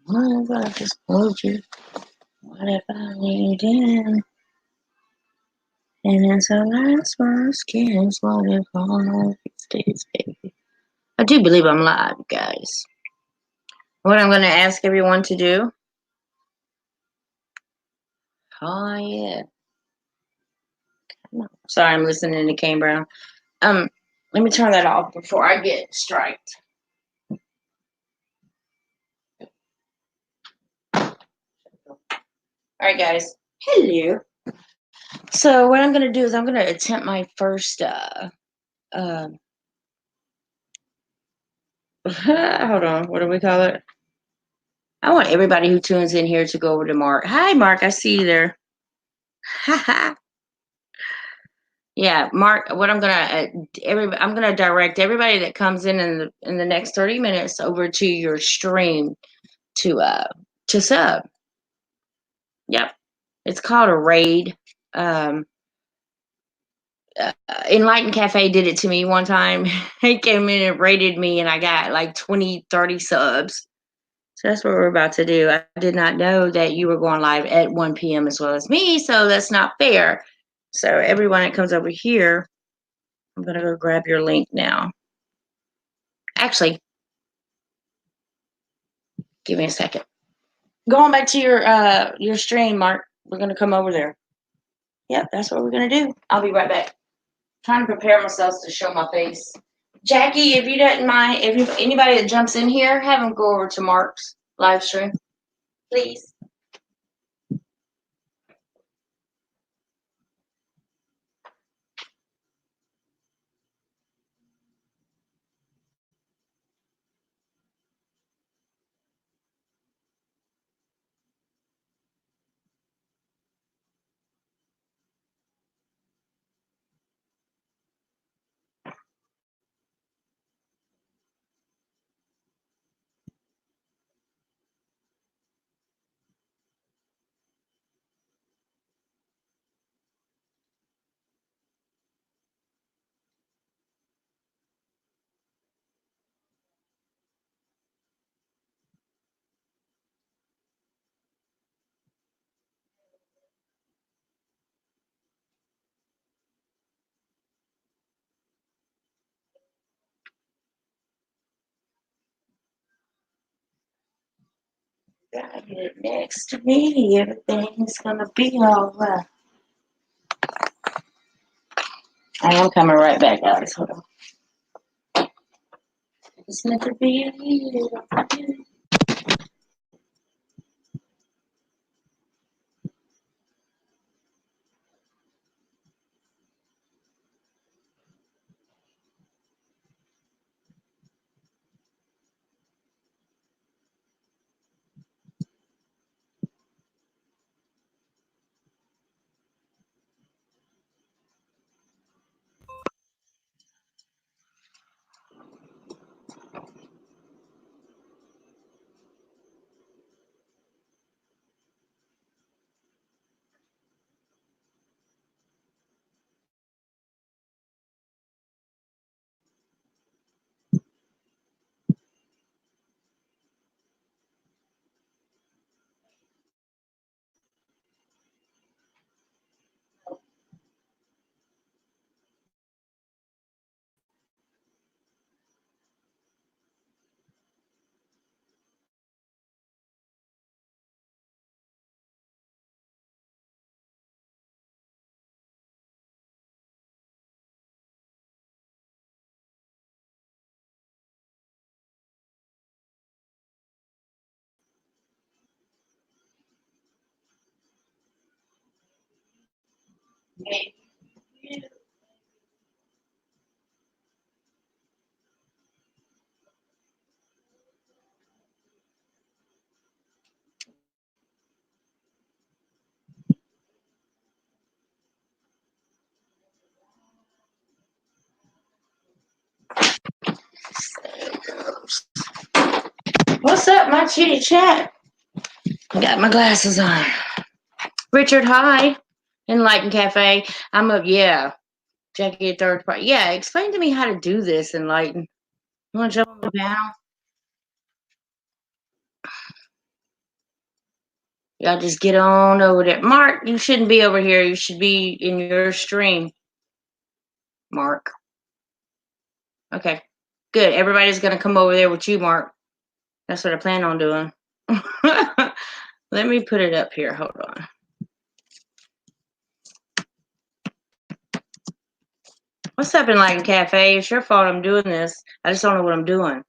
What if I just hold you? What if I lay down? And as I last my skin, what if all stays, baby? I do believe I'm live, guys. What I'm going to ask everyone to do. Oh, yeah. Sorry, I'm listening to Kane Brown. Let me turn that off before I get striked. All right, guys. Hello. So what I'm going to do is I'm going to attempt my first hold on, what do we call it? I want everybody who tunes in here to go over to Mark. Hi, Mark. I see you there. Yeah, Mark. What I'm gonna I'm gonna direct everybody that comes in the next 30 minutes over to your stream to sub. Yep, it's called a raid. Um, Enlightened Cafe did it to me one time. He came in and raided me, and I got like 20, 30 subs. So that's what we're about to do. I did not know that you were going live at 1 p.m. as well as me, so that's not fair. So everyone that comes over here, I'm gonna go grab your link now. Actually, give me a second. Going back to your stream, Mark. We're gonna come over there. Yep, that's what we're gonna do. I'll be right back. Trying to prepare myself to show my face. Jackie, if you don't mind, if anybody that jumps in here, have them go over to Mark's live stream, please. Got it next to me. Everything's gonna be all right. I am coming right back, guys. Hold on. It's meant to be you. What's up, my chitty chat? Got my glasses on. Richard, hi. Enlightened Cafe. I'm up, yeah. Jackie, third party. Yeah, explain to me how to do this, Enlighten. You want to jump on the panel? Y'all just get on over there. Mark, you shouldn't be over here. You should be in your stream. Mark. Okay. Good. Everybody's going to come over there with you, Mark. That's what I plan on doing. Let me put it up here. Hold on. What's up, Enlightened Cafe? It's your fault I'm doing this. I just don't know what I'm doing.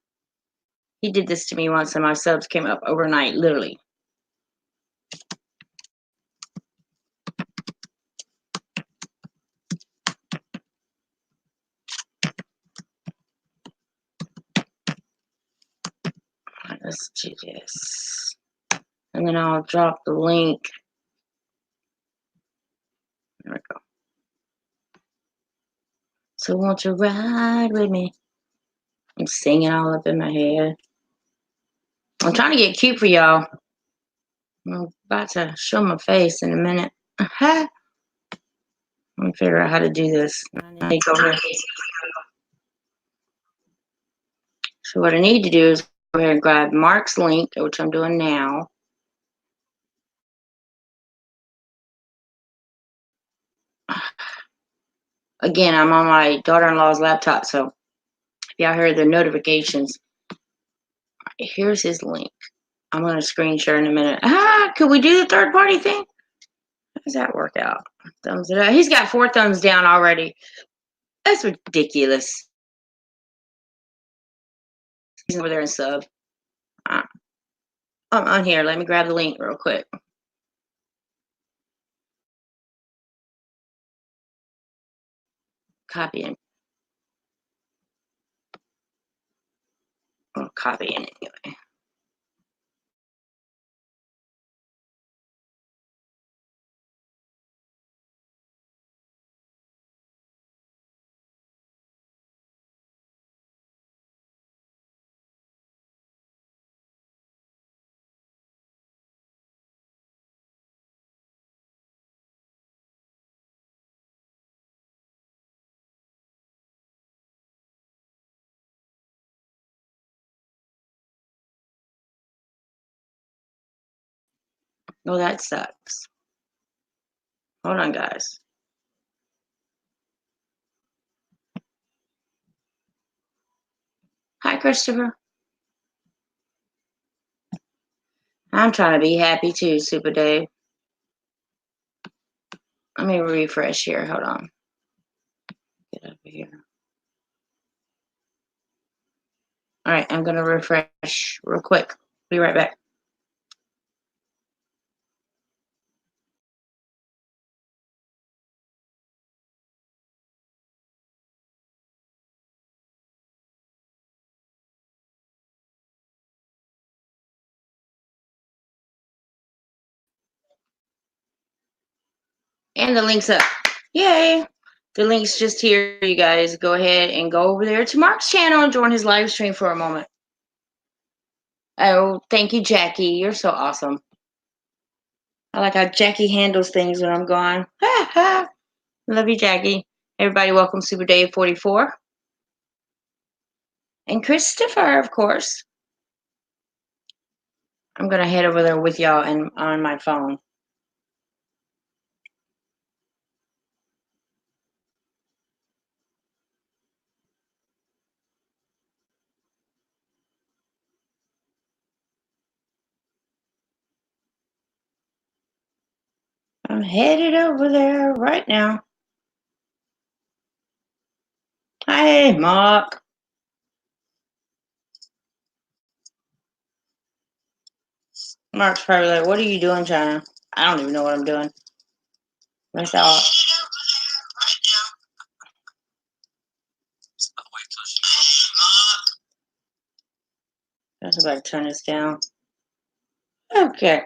He did this to me once and my subs came up overnight, literally. Let's do this. And then I'll drop the link. There we go. So won't you ride with me? I'm singing all up in my head. I'm trying to get cute for y'all. I'm about to show my face in a minute. Let me figure out how to do this. So what I need to do is go ahead and grab Mark's link, which I'm doing now. Again, I'm on my daughter-in-law's laptop, so if y'all hear the notifications, here's his link. I'm going to screen share in a minute. Could we do the third-party thing? How does that work out? Thumbs it up. He's got 4 thumbs down already. That's ridiculous. He's over there and sub. I'm on here. Let me grab the link real quick. Copying. I'm copying it anyway. Oh, that sucks. Hold on, guys. Hi, Christopher. I'm trying to be happy too, Super Dave. Let me refresh here. Hold on. Get over here. All right, I'm going to refresh real quick. Be right back. And the link's up. Yay! The link's just here. You guys go ahead and go over there to Mark's channel and join his live stream for a moment. Oh, thank you, Jackie. You're so awesome. I like how Jackie handles things when I'm gone. Love you, Jackie. Everybody, welcome Super Dave 44. And Christopher, of course. I'm going to head over there with y'all and on my phone. I'm headed over there right now. Hey, Mark. Mark's probably like, what are you doing, China? I don't even know what I'm doing. That's all. That's about to turn this down. Okay.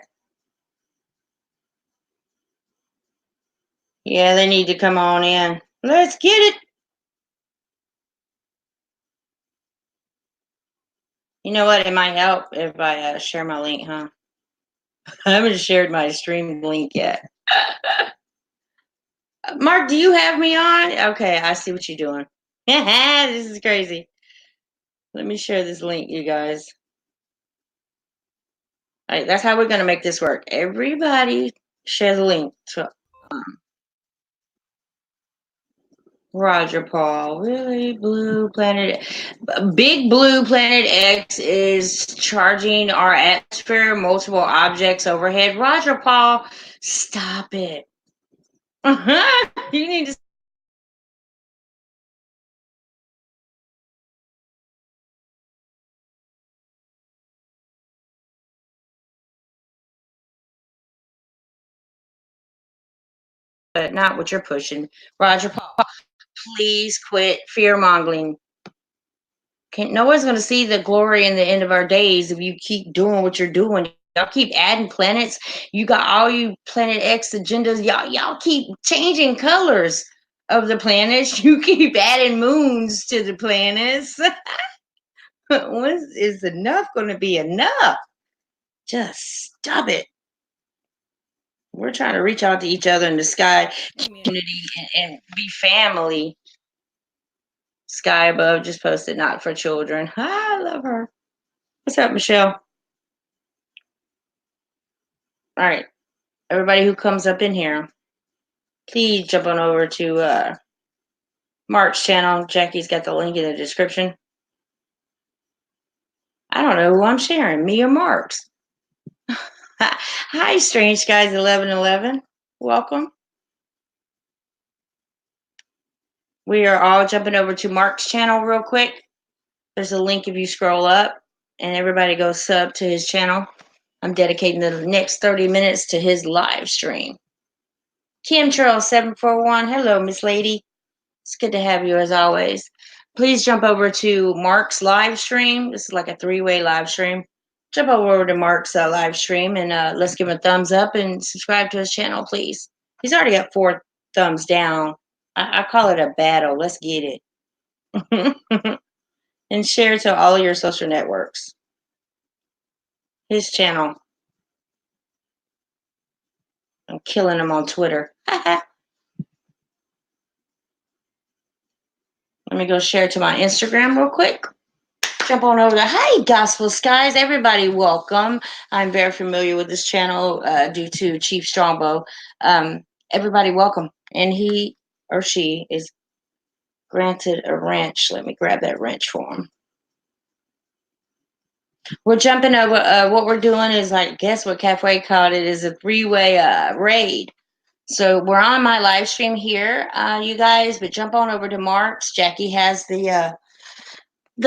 Yeah, they need to come on in. Let's get it. You know what? It might help if I share my link, huh? I haven't shared my stream link yet. Mark, do you have me on? Okay, I see what you're doing. This is crazy. Let me share this link, you guys. Right, that's how we're gonna make this work. Everybody share the link to Roger Paul. Really, Big Blue Planet X is charging our atmosphere multiple objects overhead. Roger Paul, stop it. You need to but not what you're pushing. Roger Paul, please quit fear mongering. No one's going to see the glory in the end of our days if you keep doing what you're doing. Y'all keep adding planets. You got all you Planet X agendas. Y'all keep changing colors of the planets. You keep adding moons to the planets. When is enough going to be enough? Just stop it. We're trying to reach out to each other in the sky community and be family. Sky Above just posted not for children. I love her. What's up, Michelle? All right. Everybody who comes up in here, please jump on over to Mark's channel. Jackie's got the link in the description. I don't know who I'm sharing, me or Mark's. Hi, Strange Guys 1111. Welcome. We are all jumping over to Mark's channel real quick. There's a link if you scroll up, and everybody go sub to his channel. I'm dedicating the next 30 minutes to his live stream. Kim Charles 741. Hello, Miss Lady. It's good to have you as always. Please jump over to Mark's live stream. This is like a three-way live stream. Jump over to Mark's live stream and let's give him a thumbs up and subscribe to his channel, please. He's already got 4 thumbs down. I call it a battle. Let's get it. And share to all your social networks. His channel. I'm killing him on Twitter. Let me go share to my Instagram real quick. Jump on over there. Hi, Gospel Skies. Everybody, welcome. I'm very familiar with this channel due to Chief Strongbow. Everybody, welcome. And he or she is granted a wrench. Let me grab that wrench for him. We're jumping over. What we're doing is, I guess what Cafe called it, is a 3-way raid. So we're on my live stream here, you guys, but jump on over to Mark's. Jackie has the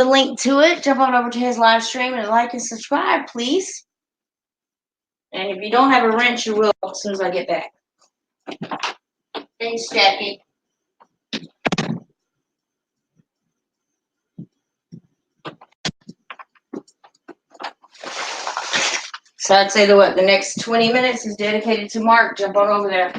link to it. Jump on over to his live stream and like and subscribe, please. And if you don't have a wrench, you will as soon as I get back. Thanks, Jackie. So I'd say the next 20 minutes is dedicated to Mark. Jump on over there.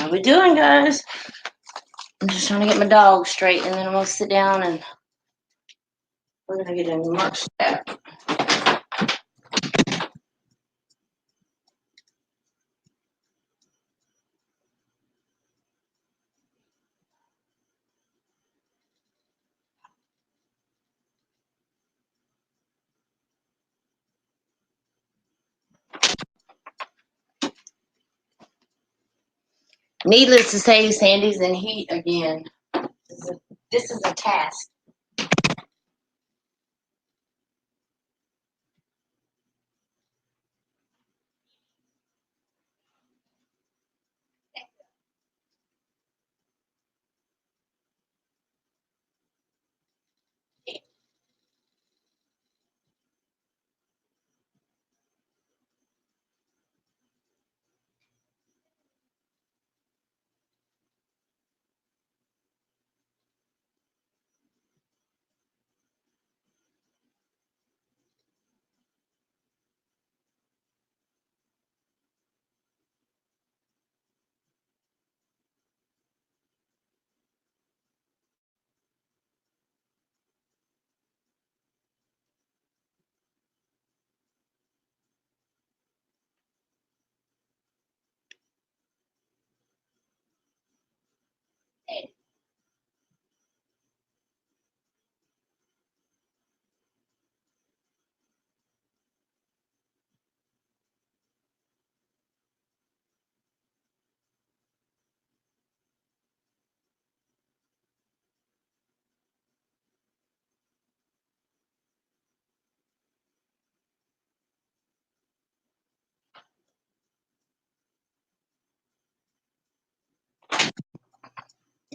How we doing, guys? I'm just trying to get my dog straight, and then I'm gonna sit down and we're gonna get into Mark's chat. Needless to say, Sandy's in heat again. This is a task.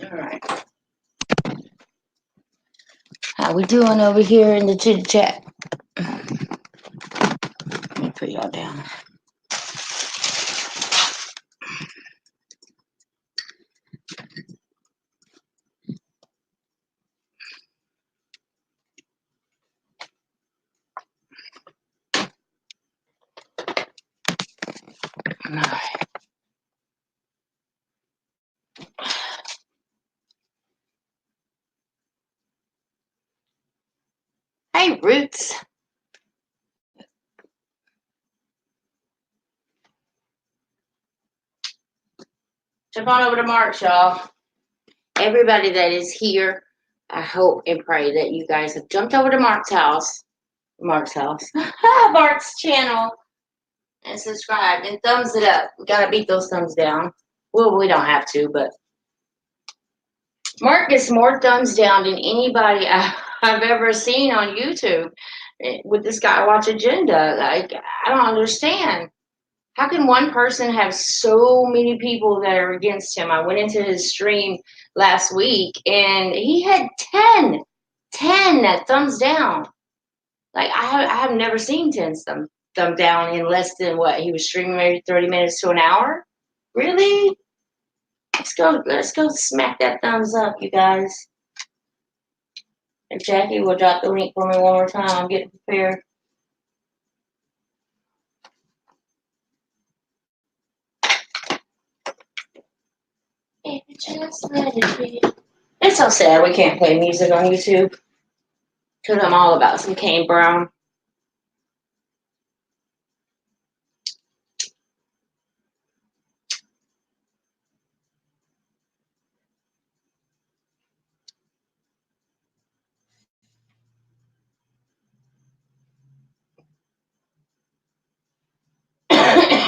All right. How we doing over here in the chit chat? Let me put y'all down. All right. Hey, Roots. Jump on over to Mark's, y'all. Everybody that is here, I hope and pray that you guys have jumped over to Mark's house. Mark's channel, and subscribe and thumbs it up. We gotta beat those thumbs down. Well, we don't have to, but Mark gets more thumbs down than anybody I've ever seen on YouTube with this Guy Watch Agenda. Like, I don't understand. How can one person have so many people that are against him? I went into his stream last week and he had 10 thumbs down. Like, I have never seen 10 thumb down in less than what he was streaming, maybe 30 minutes to an hour. Really? Let's go smack that thumbs up, you guys. And Jackie will drop the link for me one more time. I'm getting prepared. Just let it be. It's so sad we can't play music on YouTube. Because I'm all about some Kane Brown.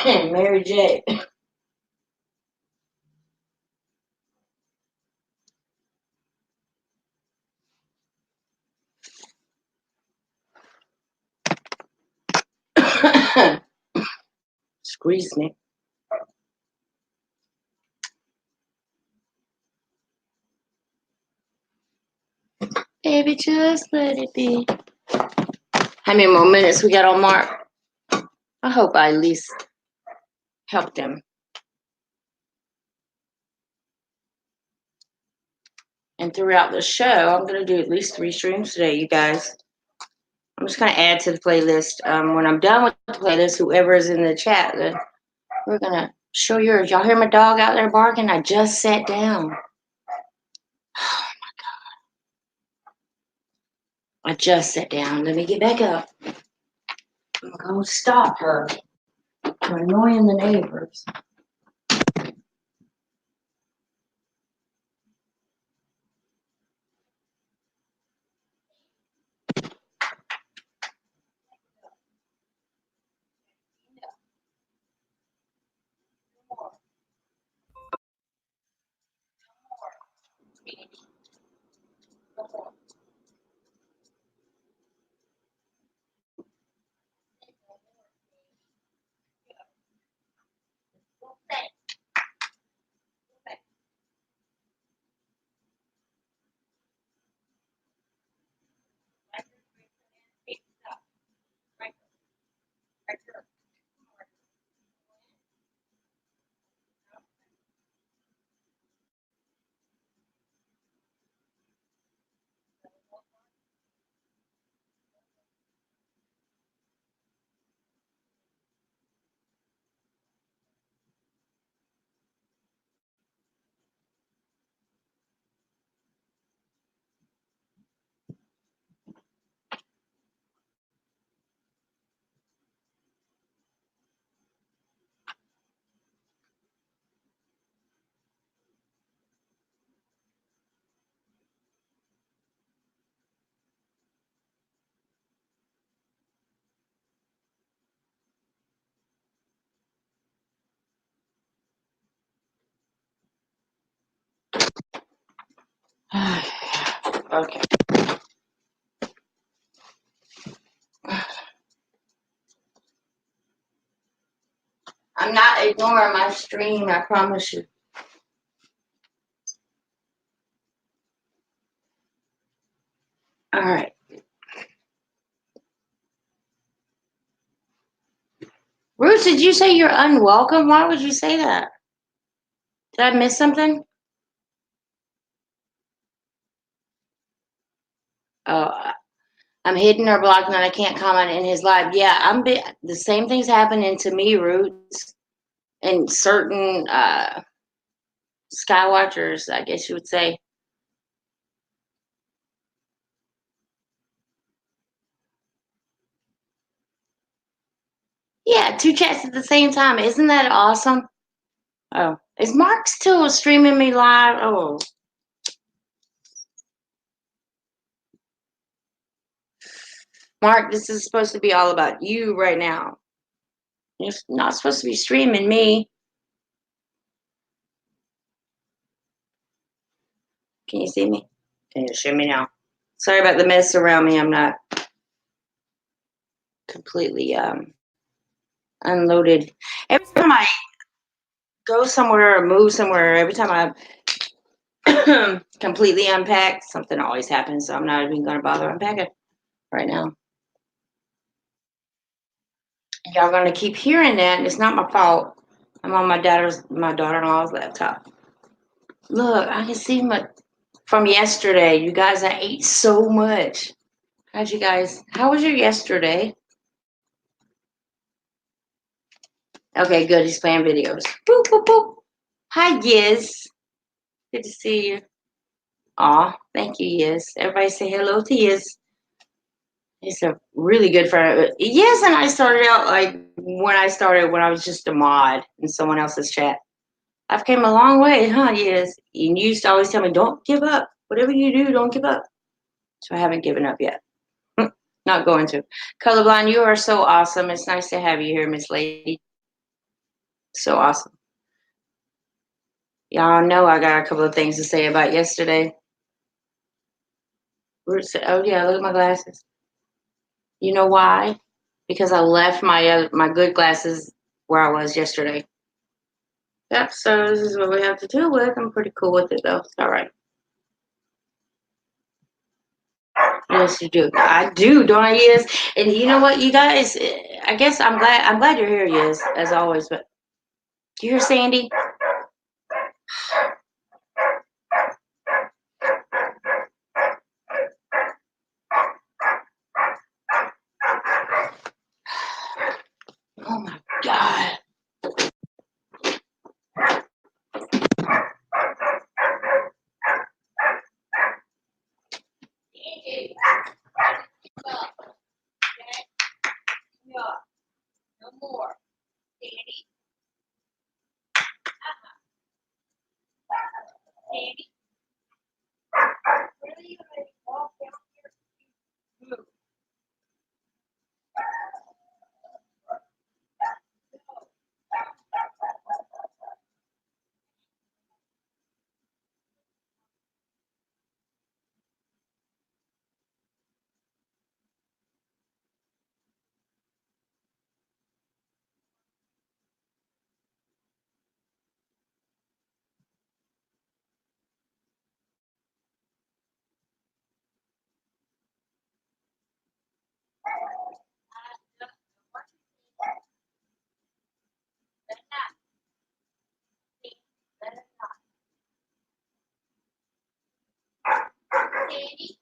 Mary J. Squeeze me. Baby, just let it be. How many more minutes we got on Mark? I hope I at least helped him. And throughout the show, I'm going to do at least 3 streams today, you guys. I'm just going to add to the playlist. When I'm done with the playlist, whoever is in the chat, then we're going to Show yours. Y'all hear my dog out there barking? I just sat down. I just sat down. Let me get back up. I'm going to stop her from annoying the neighbors. Okay. I'm not ignoring my stream, I promise you. All right. Ruth, did you say you're unwelcome? Why would you say that? Did I miss something? Oh, I'm hidden or blocked and I can't comment in his live. Yeah, the same thing's happening to me, Roots, and certain Skywatchers, I guess you would say. Yeah, two chats at the same time. Isn't that awesome? Oh, is Mark still streaming me live? Oh, Mark, this is supposed to be all about you right now. You're not supposed to be streaming me. Can you see me? Can you show me now? Sorry about the mess around me. I'm not completely unloaded. Every time I go somewhere or move somewhere, every time I completely unpack, something always happens. So I'm not even going to bother unpacking right now. Y'all going to keep hearing that, and it's not my fault. I'm on my daughter-in-law's laptop. Look, I can see from yesterday. You guys, I ate so much. How was your yesterday? Okay, good. He's playing videos. Boop, boop, boop. Hi, Yiz. Good to see you. Aw, thank you, Yiz. Everybody say hello to Yiz. He's a really good friend. Yiz and I started out when I was just a mod in someone else's chat. I've came a long way, huh, Yiz? You used to always tell me, don't give up. Whatever you do, don't give up. So I haven't given up yet. Not going to. Colorblind, you are so awesome. It's nice to have you here, Miss Lady. So awesome. Y'all know I got a couple of things to say about yesterday. Oh yeah, look at my glasses. You know why? Because I left my good glasses where I was yesterday. Yep, so this is what we have to deal with. I'm pretty cool with it though. It's all right. Yes, you do. I do, don't I, Yes? And you know what, you guys? I guess I'm glad you're here, Yes, as always. But do you hear Sandy? Oh my God. No more. Danny. Danny. Really? You walk down here? Move. Danny.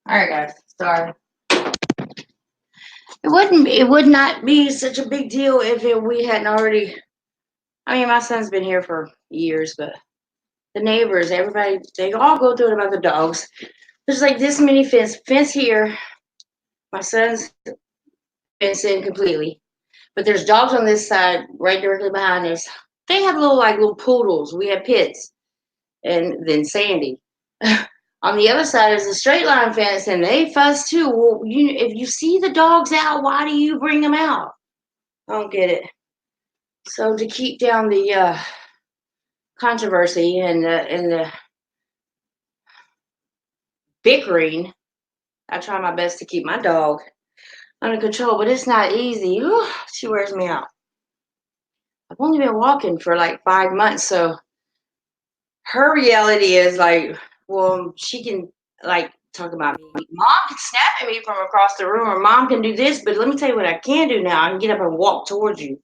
All right, guys. Sorry. It would not be such a big deal if we hadn't already. I mean, my son's been here for years, but the neighbors, everybody, they all go through it about the dogs. There's like this many fence here. My son's fenced in completely, but there's dogs on this side, right directly behind us. They have little poodles. We have pits, and then Sandy. On the other side is a straight line fence, and they fuss too. Well, if you see the dogs out, why do you bring them out? I don't get it. So to keep down the controversy and the bickering, I try my best to keep my dog under control, but it's not easy. Whew, she wears me out. I've only been walking for like 5 months, so her reality is like, well, she can like talk about me. Mom can snap at me from across the room, or mom can do this, but let me tell you what I can do now. I can get up and walk towards you.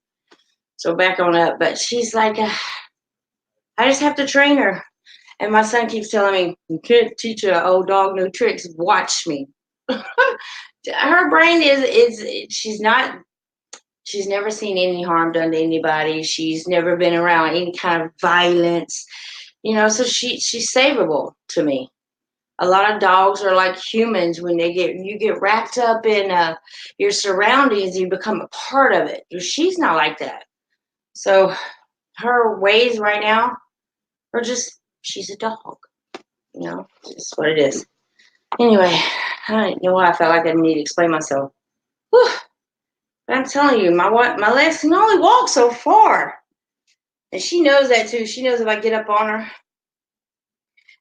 So back on up. But she's like, I just have to train her. And my son keeps telling me, you can't teach an old dog new tricks. Watch me. Her brain is she's never seen any harm done to anybody. She's never been around any kind of violence, so she's savable to me. A lot of dogs are like humans. When you get wrapped up in your surroundings, you become a part of it. She's not like that. So her ways right now are just, she's a dog. It's what it is. Anyway, I don't know why I felt like I need to explain myself. Whew. But I'm telling you, my legs can only walk so far. And she knows that too. She knows if I get up on her,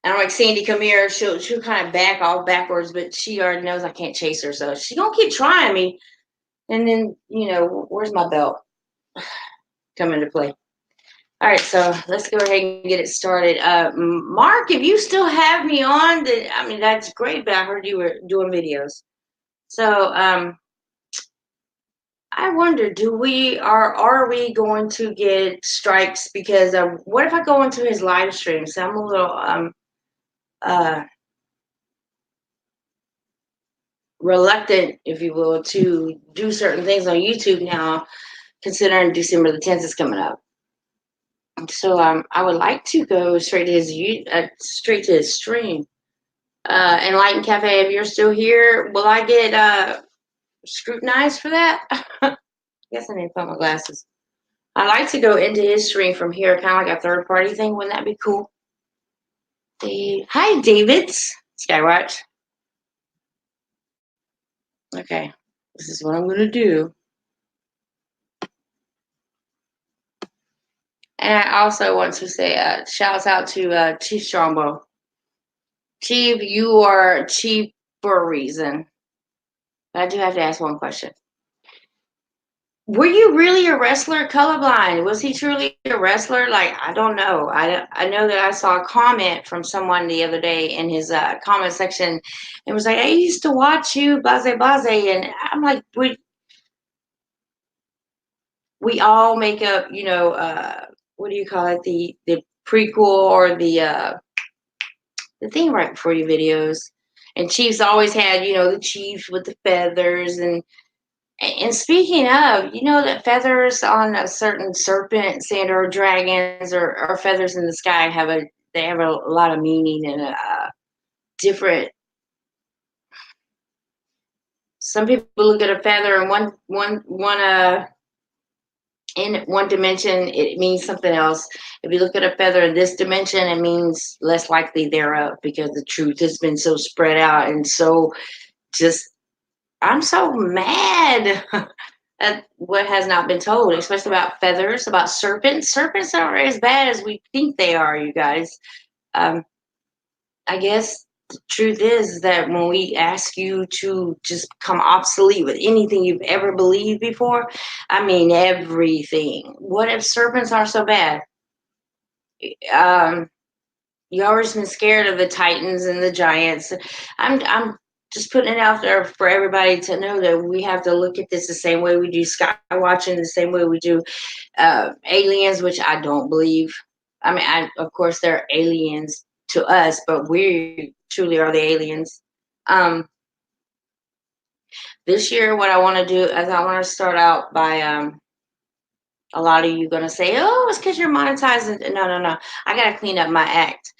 and I'm like, Sandy, come here, she'll kind of back off backwards, but she already knows I can't chase her. So she's going to keep trying me. And then, where's my belt? Come into play. All right, so let's go ahead and get it started. Mark, if you still have me on, that's great, but I heard you were doing videos. So I wonder, are we going to get strikes? Because what if I go into his live stream? So I'm a little reluctant, if you will, to do certain things on YouTube now, considering December the 10th is coming up. So I would like to go straight to his stream. Enlightened Cafe, if you're still here, will I get scrutinized for that? I guess I need to put my glasses. I like to go into his stream from here, kind of like a third party thing. Wouldn't that be cool? Hi, Davids. Skywatch. Okay, this is what I'm going to do. And I also want to say shouts out to Chief Strongbow. Chief, you are chief for a reason. But I do have to ask one question. Were you really a wrestler? Colorblind? Was he truly a wrestler? Like, I don't know. I know that I saw a comment from someone the other day in his comment section. It was like, I used to watch you, blase blase, and I'm like, we all make up, what do you call it? The prequel or the thing right before your videos. And Chiefs always had, the Chiefs with the feathers and speaking of, you know that feathers on a certain serpent, sand, or dragons, or feathers in the sky they have a lot of meaning and different. Some people look at a feather in in one dimension, it means something else. If you look at a feather in this dimension, it means less likely thereof because the truth has been so spread out and so just. I'm so mad at what has not been told, especially about feathers, about serpents. Serpents aren't as bad as we think they are, you guys. Um, I guess the truth is that when we ask you to just become obsolete with anything you've ever believed before, I mean everything. What if serpents are so bad? Um, you always been scared of the titans and the giants. I'm just putting it out there for everybody to know that we have to look at this the same way we do sky watching, the same way we do aliens, which I don't believe. I mean, of course they're aliens to us, but we truly are the aliens. Um, this year, what I want to do is I want to start out by a lot of you gonna say, "Oh, it's because you're monetizing." No, no, no. I gotta clean up my act.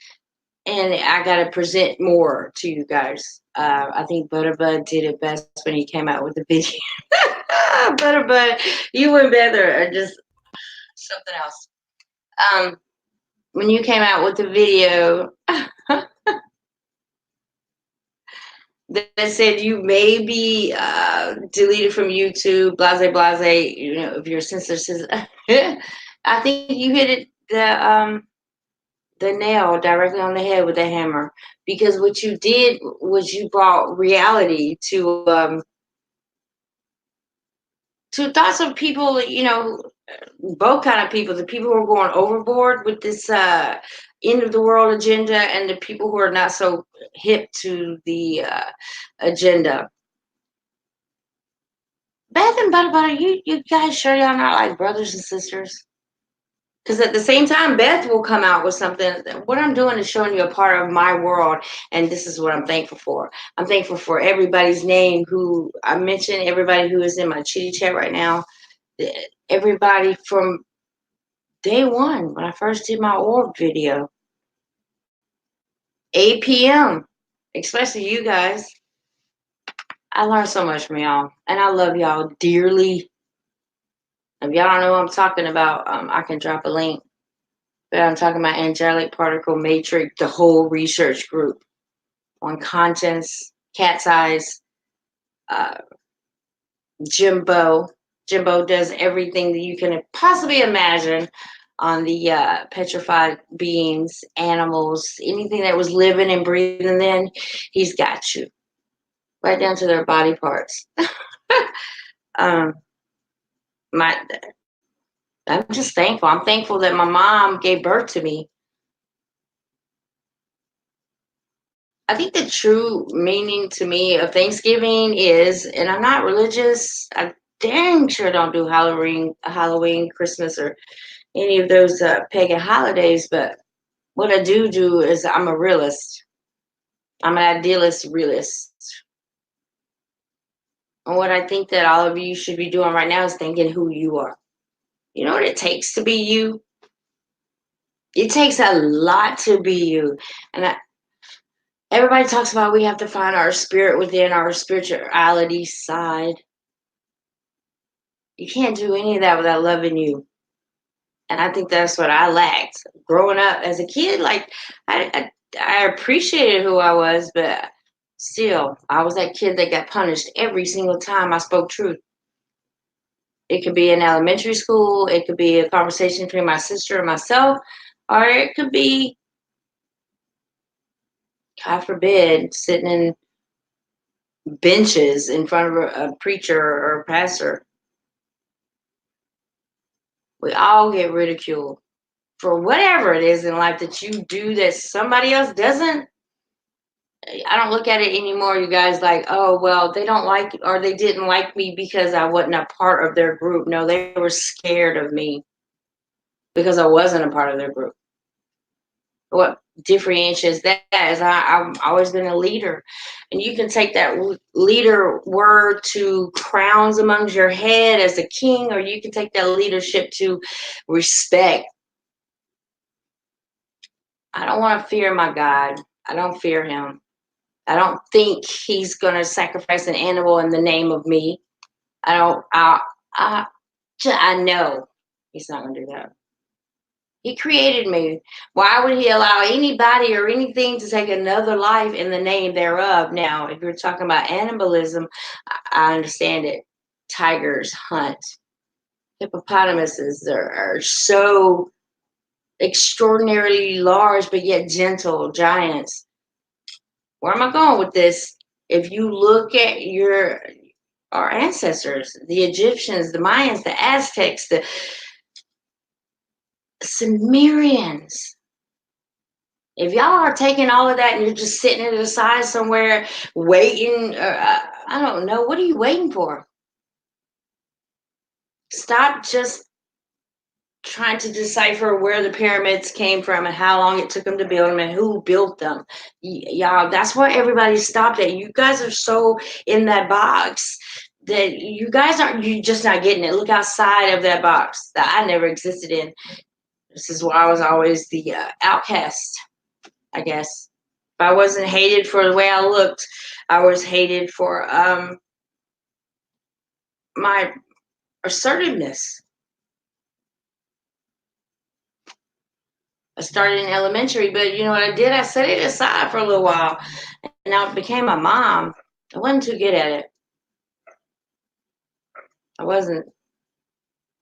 And I got to present more to you guys. I think Butterbud did it best when he came out with the video. Butterbud, you and Better are just something else. Um, when you came out with the video that said you may be deleted from YouTube, blase blase, if your censorship. I think you hit it the nail directly on the head with the hammer because what you did was you brought reality to thoughts of people, both kind of people, the people who are going overboard with this end of the world agenda and the people who are not so hip to the agenda. Beth and Butter, you guys sure y'all not like brothers and sisters? Because at the same time, Beth will come out with something. What I'm doing is showing you a part of my world, and this is what I'm thankful for. I'm thankful for everybody's name who I mentioned, everybody who is in my chitty chat right now, everybody from day one when I first did my orb video, 8 p.m., especially you guys. I learned so much from y'all, and I love y'all dearly. If y'all don't know what I'm talking about, I can drop a link. But I'm talking about angelic particle matrix, the whole research group on conscience, cat's eyes, uh, Jimbo. Jimbo does everything that you can possibly imagine on the petrified beings, animals, anything that was living and breathing then, he's got you. Right down to their body parts. um, my, I'm just thankful. I'm thankful that my mom gave birth to me. I think the true meaning to me of Thanksgiving is, and I'm not religious. I dang sure don't do Halloween, Christmas, or any of those pagan holidays. But what I do is I'm a realist. I'm an idealist realist. And what I think that all of you should be doing right now is thinking who you are. You know what it takes to be you? It takes a lot to be you. And everybody talks about we have to find our spirit within our spirituality side. You can't do any of that without loving you. And I think that's what I lacked growing up as a kid. Like I appreciated who I was, but still, I was that kid that got punished every single time I spoke truth. It could be in elementary school, it could be a conversation between my sister and myself, or it could be, God forbid, sitting in benches in front of a preacher or a pastor. We all get ridiculed for whatever it is in life that you do that somebody else doesn't. I don't look at it anymore, you guys, like, oh, well, they don't like or they didn't like me because I wasn't a part of their group. No, they were scared of me because I wasn't a part of their group. What differentiates that is I've always been a leader. And you can take that leader word to crowns amongst your head as a king, or you can take that leadership to respect. I don't want to fear my God. I don't fear him. I don't think he's going to sacrifice an animal in the name of me. I don't, I, I know he's not going to do that. He created me. Why would he allow anybody or anything to take another life in the name thereof? Now, if you're talking about animalism, I understand it. Tigers hunt. Hippopotamuses are so extraordinarily large, but yet gentle giants. Where am I going with this? If you look at our ancestors, the Egyptians, the Mayans, the Aztecs, the Sumerians. If y'all are taking all of that and you're just sitting at the side somewhere waiting, I don't know, what are you waiting for? Stop just trying to decipher where the pyramids came from and how long it took them to build them and who built them. Y'all, that's where everybody stopped at. You guys are so in that box that you just not getting it. Look outside of that box that I never existed in. This is why I was always the outcast, I guess. If I wasn't hated for the way I looked, I was hated for my assertiveness. I started in elementary, but you know what I did? I set it aside for a little while, and I became a mom. I wasn't too good at it. I wasn't.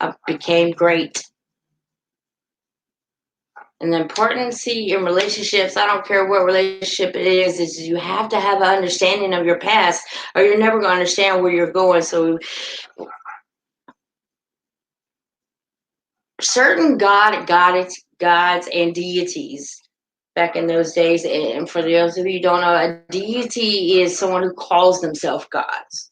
I became great. And the importance in relationships, I don't care what relationship it is you have to have an understanding of your past, or you're never going to understand where you're going. So certain gods and deities back in those days, and for those of you who don't know, a deity is someone who calls themselves gods.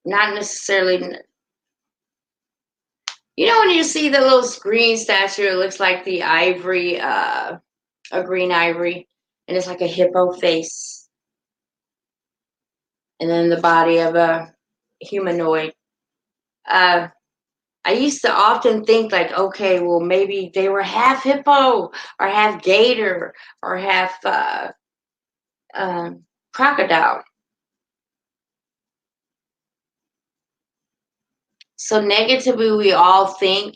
Not necessarily, you know, when you see the little green statue, it looks like the ivory, a green ivory, and it's like a hippo face, and then the body of a humanoid. Uh, I used to often think like, okay, well, maybe they were half hippo or half gator or half crocodile. So negatively, we all think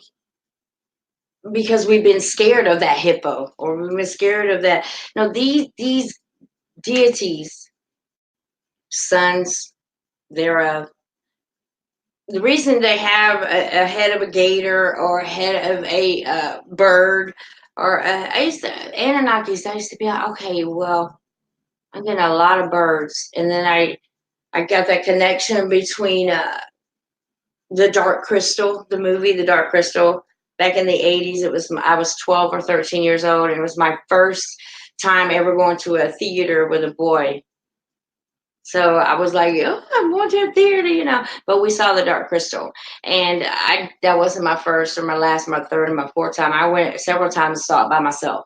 because we've been scared of that hippo or we've been scared of that. No, these deities, sons thereof, the reason they have a head of a gator or a head of a bird or I used to Anunnakis. I used to be like, okay, well, I'm getting a lot of birds, and then I got that connection between the Dark Crystal, the movie, The Dark Crystal, back in the 80s. I was 12 or 13 years old, and it was my first time ever going to a theater with a boy. So I was like, oh, I'm going to a theater, you know. But we saw The Dark Crystal, and that wasn't my first or my last, my third and my fourth time. I went several times and saw it by myself.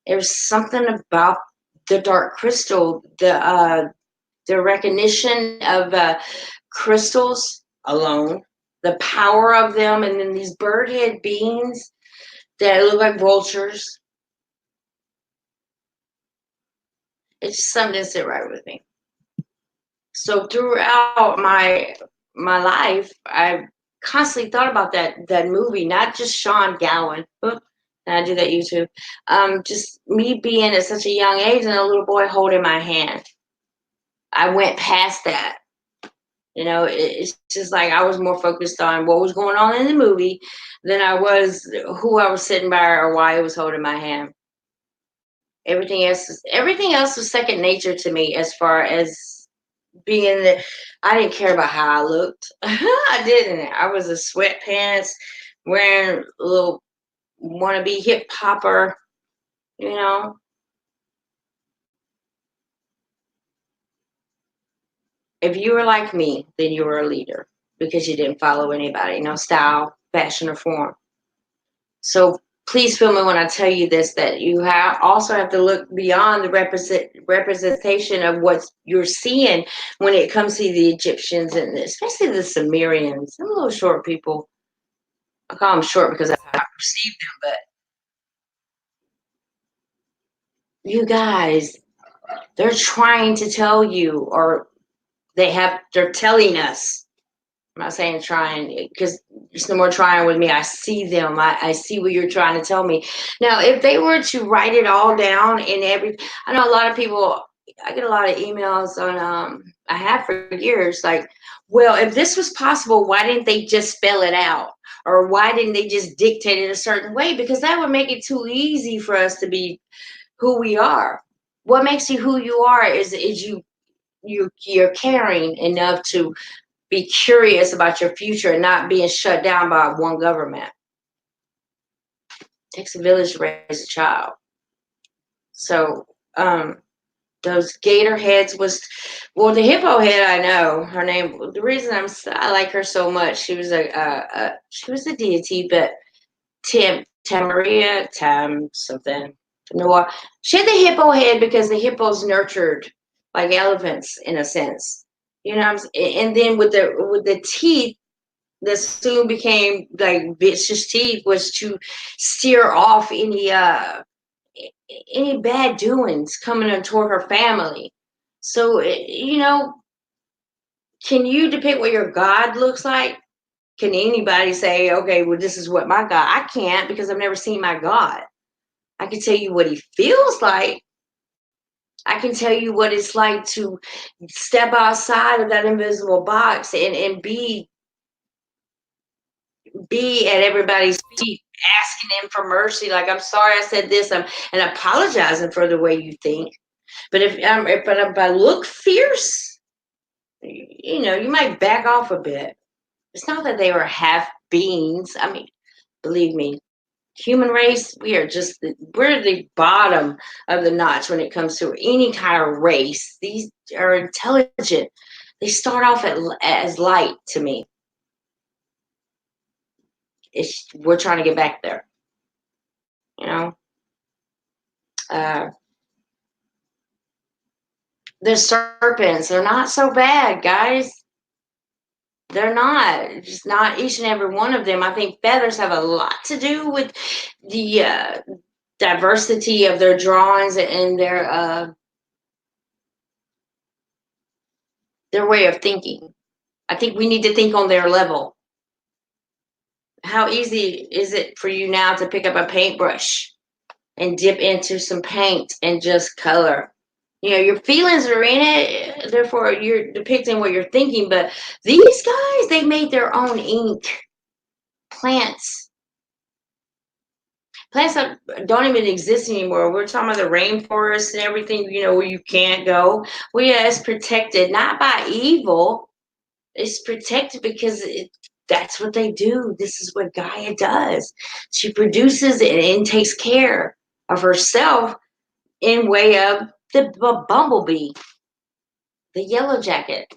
There's something about The Dark Crystal, the recognition of crystals alone, the power of them, and then these bird head beings that look like vultures. It's just something that sit right with me. So throughout my life, I constantly thought about that movie, not just Sean Gowan. And I do that YouTube. Just me being at such a young age and a little boy holding my hand. I went past that. You know, it's just like I was more focused on what was going on in the movie than I was who I was sitting by or why it was holding my hand. Everything else was second nature to me as far as being that I didn't care about how I looked. I didn't. I was a sweatpants wearing a little wannabe hip hopper, you know. If you were like me, then you were a leader because you didn't follow anybody, no style, fashion, or form. So please feel me when I tell you this, that you also have to look beyond the representation of what you're seeing when it comes to the Egyptians and especially the Sumerians. Some little short people. I call them short because that's how I perceive them. But you guys, they're trying to tell you, or they're telling us. I'm not saying trying because there's no more trying with me. I see them. I see what you're trying to tell me. Now, if they were to write it all down in I know a lot of people, I get a lot of emails on, I have for years, like, well, if this was possible, why didn't they just spell it out? Or why didn't they just dictate it a certain way? Because that would make it too easy for us to be who we are. What makes you who you are is you're caring enough to be curious about your future and not being shut down by one government. It takes a village to raise a child. So those gator heads was, well, the hippo head, I know her name. The reason I like her so much, she was she was a deity, but Tamaria Tam something Noah. She had the hippo head because the hippos nurtured like elephants in a sense. You know, and then with the teeth that soon became like vicious teeth was to steer off any bad doings coming toward her family. So you know, can you depict what your God looks like? Can anybody say, okay, well, this is what my God? I can't because I've never seen my God. I can tell you what he feels like. I can tell you what it's like to step outside of that invisible box and be at everybody's feet asking them for mercy, like, I'm sorry I said this, and apologizing for the way you think. But if I look fierce, you know, you might back off a bit. It's not that they were half beings. I mean, believe me, human race, we're the bottom of the notch when it comes to any kind of race. These are intelligent. They start off as light to me. We're trying to get back there, you know. uh the serpents are not so bad, guys. They're not. Just not each and every one of them. I think feathers have a lot to do with the diversity of their drawings and their way of thinking. I think we need to think on their level. How easy is it for you now to pick up a paintbrush and dip into some paint and just color? You know, your feelings are in it, therefore you're depicting what you're thinking. But these guys, they made their own ink. Plants. Plants that don't even exist anymore. We're talking about the rainforest and everything, you know, where you can't go. Well, yeah, it's protected, not by evil. It's protected because that's what they do. This is what Gaia does. She produces and takes care of herself in way of the bumblebee, the yellow jacket.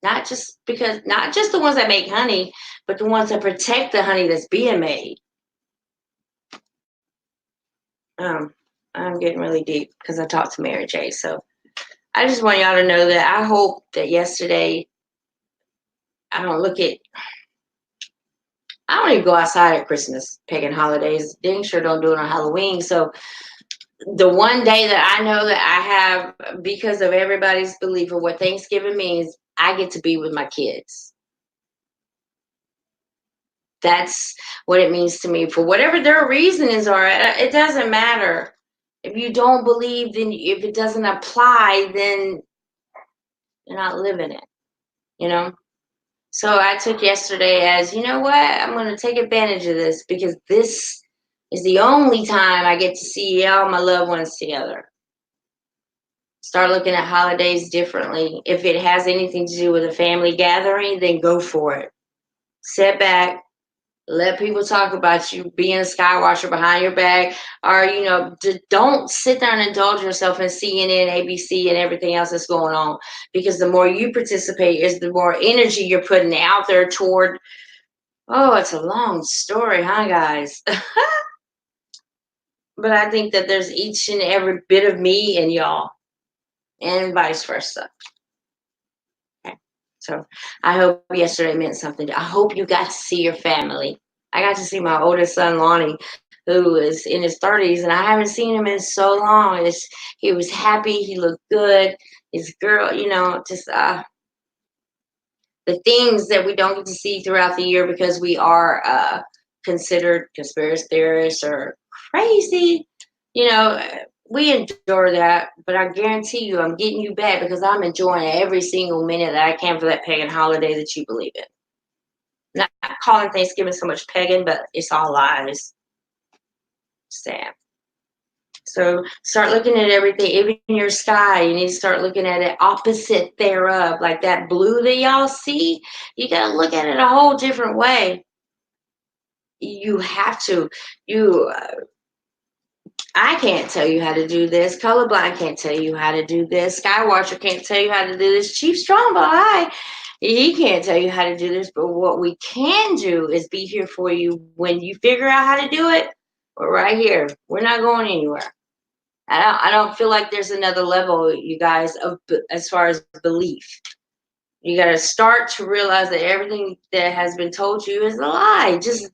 Not just the ones that make honey, but the ones that protect the honey that's being made. Um, I'm getting really deep because I talked to Mary J. So I just want y'all to know that I hope that yesterday I don't look at I don't even go outside at Christmas, pagan holidays. Dang sure don't do it on Halloween. So the one day that I know that I have, because of everybody's belief of what Thanksgiving means, I get to be with my kids. That's what it means to me. For whatever their reasons are, it doesn't matter. If you don't believe, then if it doesn't apply, then you're not living it, you know? So I took yesterday as, you know what, I'm going to take advantage of this because this is the only time I get to see all my loved ones together. Start looking at holidays differently. If it has anything to do with a family gathering, then go for it. Sit back, let people talk about you being a skywatcher behind your back, or don't sit there and indulge yourself in CNN, ABC, and everything else that's going on. Because the more you participate, is the more energy you're putting out there toward. Oh, it's a long story, huh, guys? But I think that there's each and every bit of me in y'all, and vice versa. Okay. So I hope yesterday meant something. I hope you got to see your family. I got to see my oldest son, Lonnie, who is in his 30s, and I haven't seen him in so long. He was happy. He looked good. His girl, just the things that we don't get to see throughout the year because we are considered conspiracy theorists or crazy. You know, we endure that, but I guarantee you, I'm getting you back because I'm enjoying every single minute that I can for that pagan holiday that you believe in. Not calling Thanksgiving so much pagan, but it's all lies. Sad. So start looking at everything, even your sky. You need to start looking at it opposite thereof. Like that blue that y'all see, you got to look at it a whole different way. You have to. You, I can't tell you how to do this. Colorblind can't tell you how to do this. Skywatcher can't tell you how to do this. Chief Strongbow, he can't tell you how to do this. But what we can do is be here for you when you figure out how to do it. We're right here. We're not going anywhere. I don't feel like there's another level, you guys, as far as belief. You got to start to realize that everything that has been told you is a lie. Just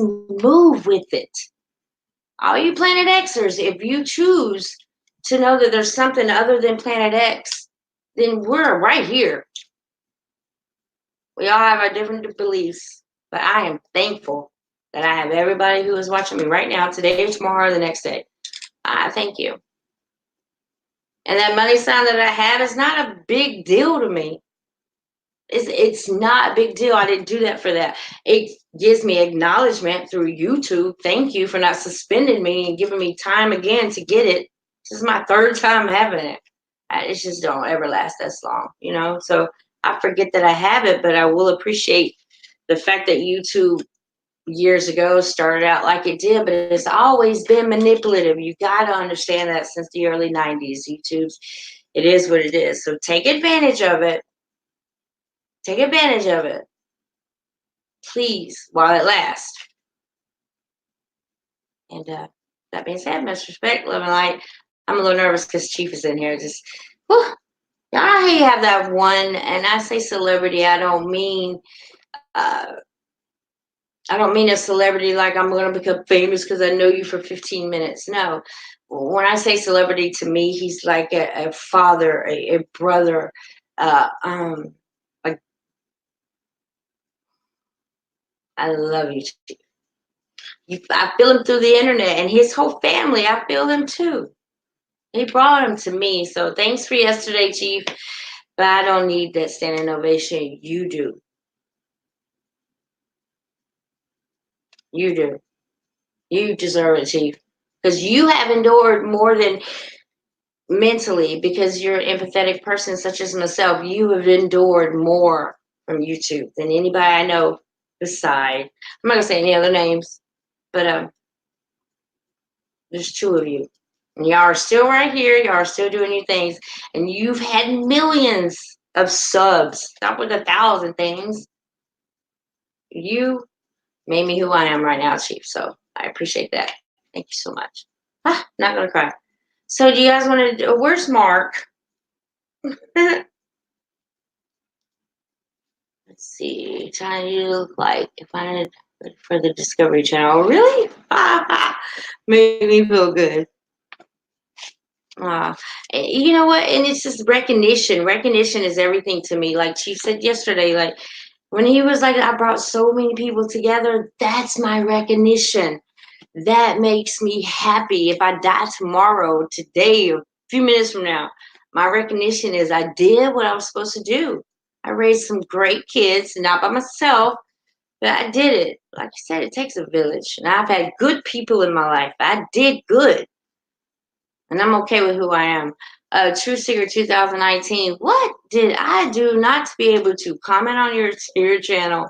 move with it. All you Planet Xers, if you choose to know that there's something other than Planet X, then we're right here. We all have our different beliefs, but I am thankful that I have everybody who is watching me right now, today, tomorrow, or the next day. I thank you. And that money sign that I have is not a big deal to me. It's not a big deal. I didn't do that for that. It gives me acknowledgement through YouTube. Thank you for not suspending me and giving me time again to get it. This is my third time having it. It just don't ever last this long. So I forget that I have it, but I will appreciate the fact that YouTube years ago started out like it did, but it's always been manipulative. You got to understand that since the early 90s. YouTube's, it is what it is. So take advantage of it. Take advantage of it, please, while it lasts. And that being said, much respect, love and light. I'm a little nervous because Chief is in here. Just, whew, I have that one, and I say celebrity. I don't mean a celebrity like I'm going to become famous because I know you for 15 minutes. No. When I say celebrity, to me, he's like a father, a brother. Like, I love you, Chief. I feel him through the internet, and his whole family, I feel them too. He brought him to me. So thanks for yesterday, Chief. But I don't need that standing ovation. You do. You do. You deserve it, Chief. Because you have endured more than mentally, because you're an empathetic person such as myself. You have endured more from YouTube than anybody I know beside. I'm not going to say any other names, but there's two of you. And y'all are still right here. Y'all are still doing your things. And you've had millions of subs. Not with 1,000 things. You made me who I am right now, Chief. So I appreciate that. Thank you so much. Not gonna cry. So do you guys want to? Where's Mark? Let's see. Trying to look like if I had for the Discovery Channel. Really? Made me feel good. You know what? And it's just recognition. Recognition is everything to me. Like Chief said yesterday, like when he was like, I brought so many people together, that's my recognition. That makes me happy. If I die tomorrow, today, a few minutes from now, my recognition is I did what I was supposed to do. I raised some great kids, not by myself, but I did it. Like you said, it takes a village. And I've had good people in my life. I did good. And I'm okay with who I am. True Seeker 2019. What did I do not to be able to comment on your channel?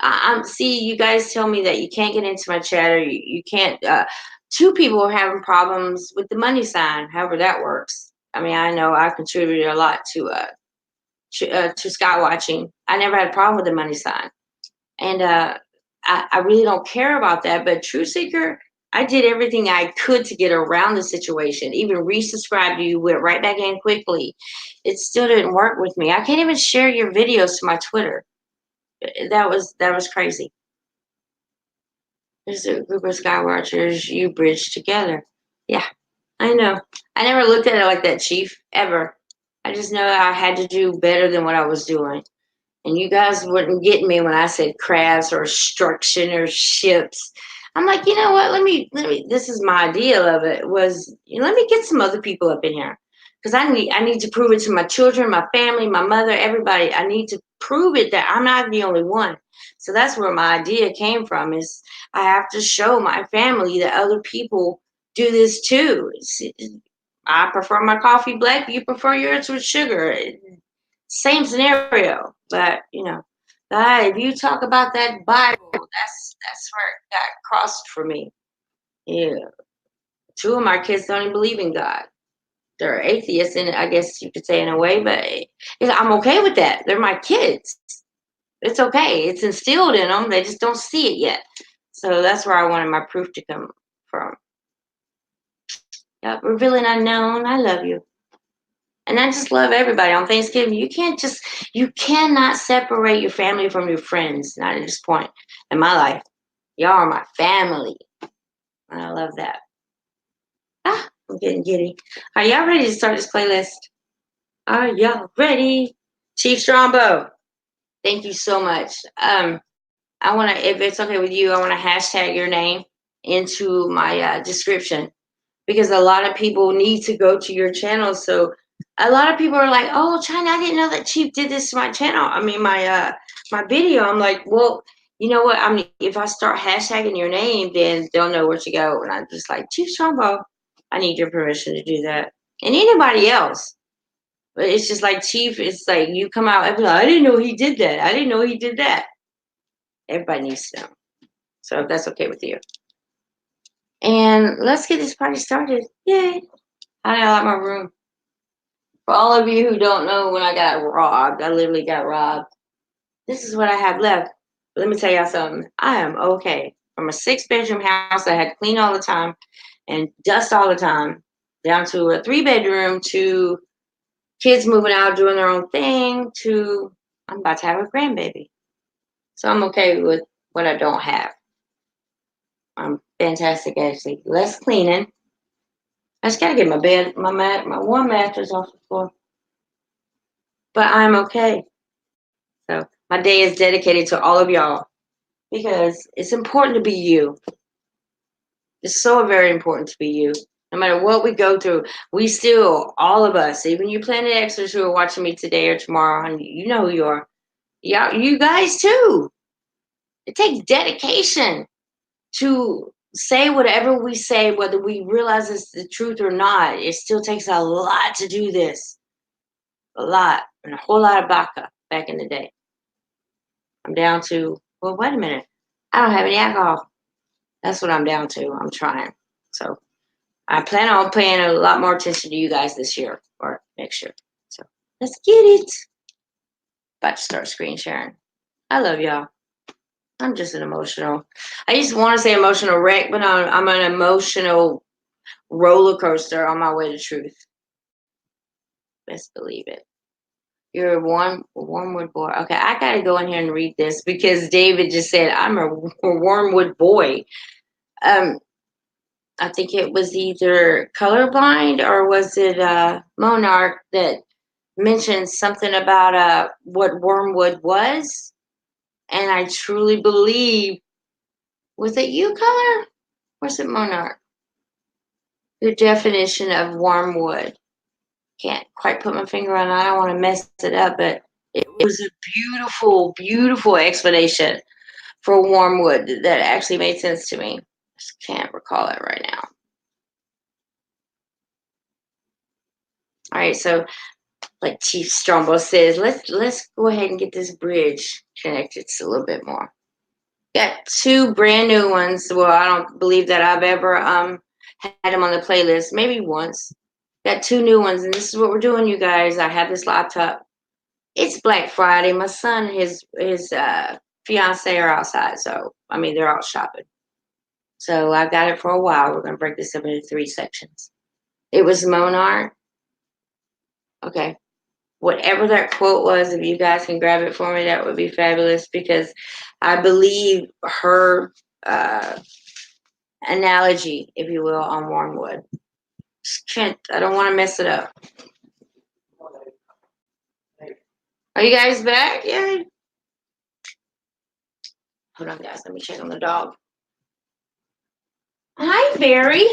I'm see you guys tell me that you can't get into my chat, or you can't. Two people are having problems with the money sign. However that works. I mean, I know I contributed a lot to sky watching. I never had a problem with the money sign, and I really don't care about that. But True Seeker, I did everything I could to get around the situation. Even resubscribed to you, went right back in quickly. It still didn't work with me. I can't even share your videos to my Twitter. That was crazy. There's a group of skywatchers you bridge together. Yeah, I know. I never looked at it like that, Chief, ever. I just know I had to do better than what I was doing. And you guys wouldn't get me when I said crafts or instruction or ships. I'm like, you know what? Let me. This is my idea of it. Was let me get some other people up in here, because I need to prove it to my children, my family, my mother, everybody. I need to prove it that I'm not the only one. So that's where my idea came from. Is I have to show my family that other people do this too. I prefer my coffee black. You prefer yours with sugar. Same scenario, but God, if you talk about that Bible, that's where it got crossed for me. Yeah, two of my kids don't even believe in God. They're atheists, and I guess you could say in a way, but I'm okay with that. They're my kids. It's okay. It's instilled in them. They just don't see it yet. So that's where I wanted my proof to come from. Yep, revealing unknown. I love you. And I just love everybody on Thanksgiving. You cannot separate your family from your friends. Not at this point in my life. Y'all are my family. I love that. I'm getting giddy. Are y'all ready to start this playlist? Are y'all ready? Chief Strombo, thank you so much. I want to, if it's okay with you, I want to hashtag your name into my description, because a lot of people need to go to your channel. So a lot of people are like, "Oh, China, I didn't know that Chief did this to my channel. I mean, my video." I'm like, "Well, you know what? I mean, if I start hashtagging your name, then they'll know where to go." And I'm just like, "Chief Strombo, I need your permission to do that, and anybody else." But it's just like Chief. It's like you come out and be like, "I didn't know he did that. I didn't know he did that." Everybody needs to know. So if that's okay with you. And let's get this party started. Yay. I like my room. For all of you who don't know, when I got robbed, I literally got robbed. This is what I have left. But let me tell y'all something. I am okay. From a 6-bedroom house I had to clean all the time and dust all the time, down to a 3-bedroom, to kids moving out, doing their own thing, to I'm about to have a grandbaby. So I'm okay with what I don't have. I'm fantastic, actually. Less cleaning. I just gotta get my bed, my warm mattress off the floor. But I'm okay. So my day is dedicated to all of y'all, because it's important to be you. It's so very important to be you. No matter what we go through, we still, all of us, even you Planet Xers who are watching me today or tomorrow, and you know who you are. Yeah, you guys too. It takes dedication to say whatever we say, whether we realize it's the truth or not. It still takes a lot to do this. A lot. And a whole lot of baka back in the day. I'm down to, well, wait a minute. I don't have any alcohol. That's what I'm down to. I'm trying. So I plan on paying a lot more attention to you guys this year or next year. So let's get it. About to start screen sharing. I love y'all. I'm just an emotional. I used to want to say emotional wreck, but I'm an emotional roller coaster on my way to truth. Best believe it. You're a Wormwood boy. Okay, I gotta go in here and read this, because David just said I'm a Wormwood boy. I think it was either Colorblind or was it Monarch that mentioned something about what Wormwood was, and I truly believe, was it you, Color? Or was it Monarch? Your definition of Wormwood. Can't quite put my finger on it. I don't want to mess it up, but it was a beautiful, beautiful explanation for Wormwood that actually made sense to me. Just can't recall it right now. All right, so like Chief Strombo says, let's go ahead and get this bridge connected a little bit more. Got two brand new ones. Well, I don't believe that I've ever had them on the playlist. Maybe once. Got two new ones, and this is what we're doing, you guys. I have this laptop. It's Black Friday. My son and his fiance are outside, so I mean they're out shopping. So I've got it for a while. We're gonna break this up into three sections. It was Monar. Okay. Whatever that quote was, if you guys can grab it for me, that would be fabulous because I believe her analogy, if you will, on Wormwood. Trent, I don't want to mess it up. Are you guys back? Yeah. Hold on, guys. Let me check on the dog. Hi, Barry.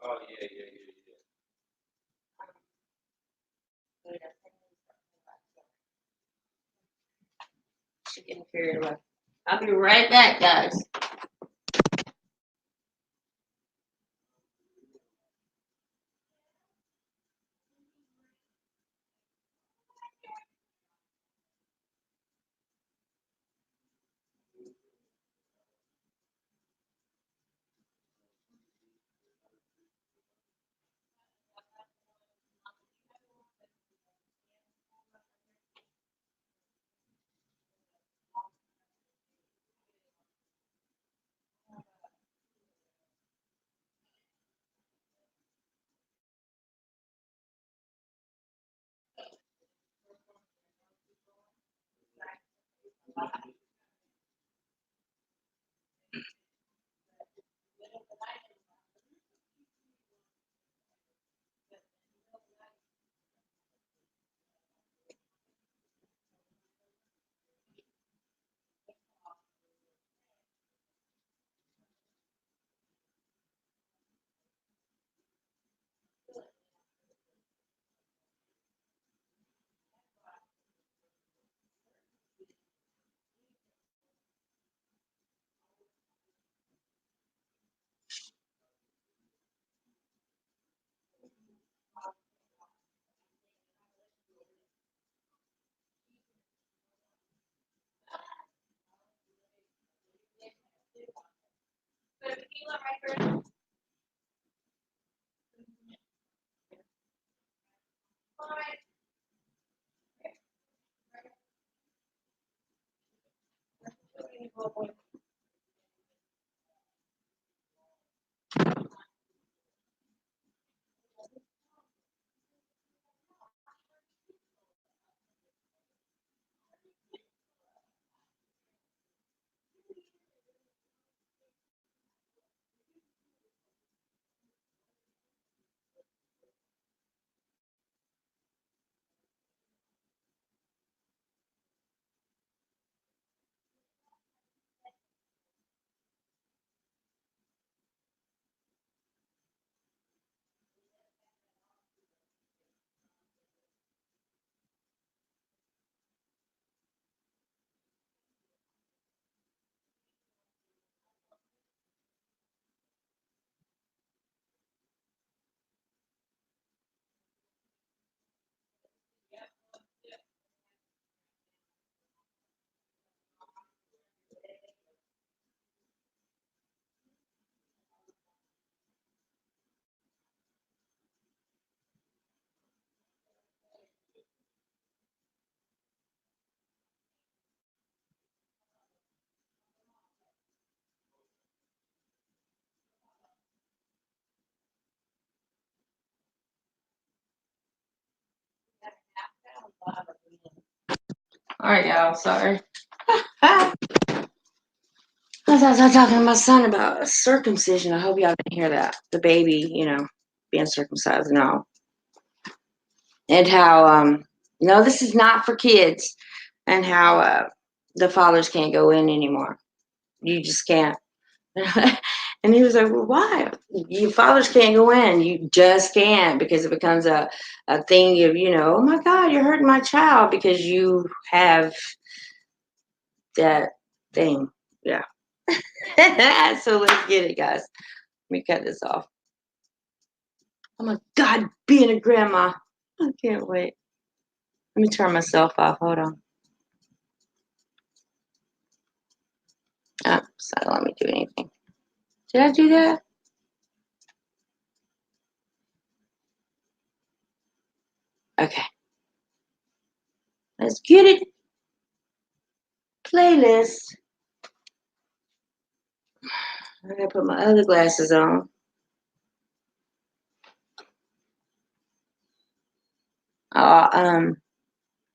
Oh, yeah, yeah, yeah, yeah. She's getting carried away. I'll be right back, guys. right, y'all. Sorry. I was talking to my son about circumcision. I hope y'all can hear that. The baby, being circumcised and all. And how, no, this is not for kids. And how the fathers can't go in anymore. You just can't. And he was like, well, why? You fathers can't go in. You just can't, because it becomes a thing of, oh my God, you're hurting my child because you have that thing. Yeah. So let's get it, guys. Let me cut this off. Oh my God, being a grandma. I can't wait. Let me turn myself off. Hold on. Oh, so don't let me do anything. Did I do that? Okay. Let's get it. Playlist. I gotta put my other glasses on. I'll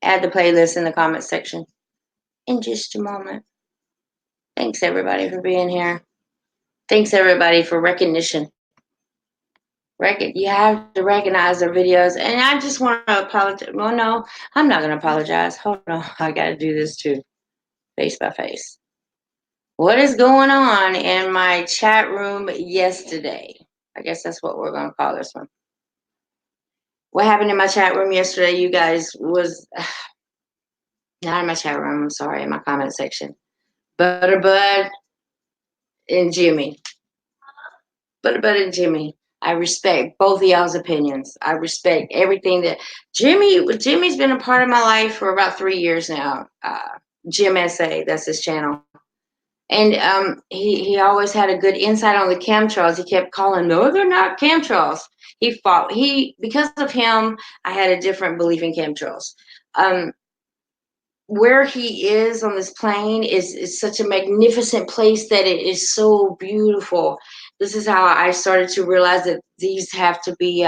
add the playlist in the comment section in just a moment. Thanks everybody for being here. Thanks everybody for recognition. You have to recognize their videos, and I just want to apologize. Well, no, I'm not gonna apologize. Hold on, I gotta do this too, face by face. What is going on in my chat room yesterday? I guess that's what we're gonna call this one. What happened in my chat room yesterday, you guys, was not in my chat room. I'm sorry, in my comment section. Butterbud and Jimmy. Butterbud and Jimmy. I respect both of y'all's opinions. I respect everything that Jimmy's been a part of my life for about 3 years now. Jim SA, that's his channel. And he always had a good insight on the chemtrails. He kept calling, no, they're not chemtrails. Because of him, I had a different belief in chemtrails. Where he is on this plane is such a magnificent place that it is so beautiful. This is how I started to realize that these have to be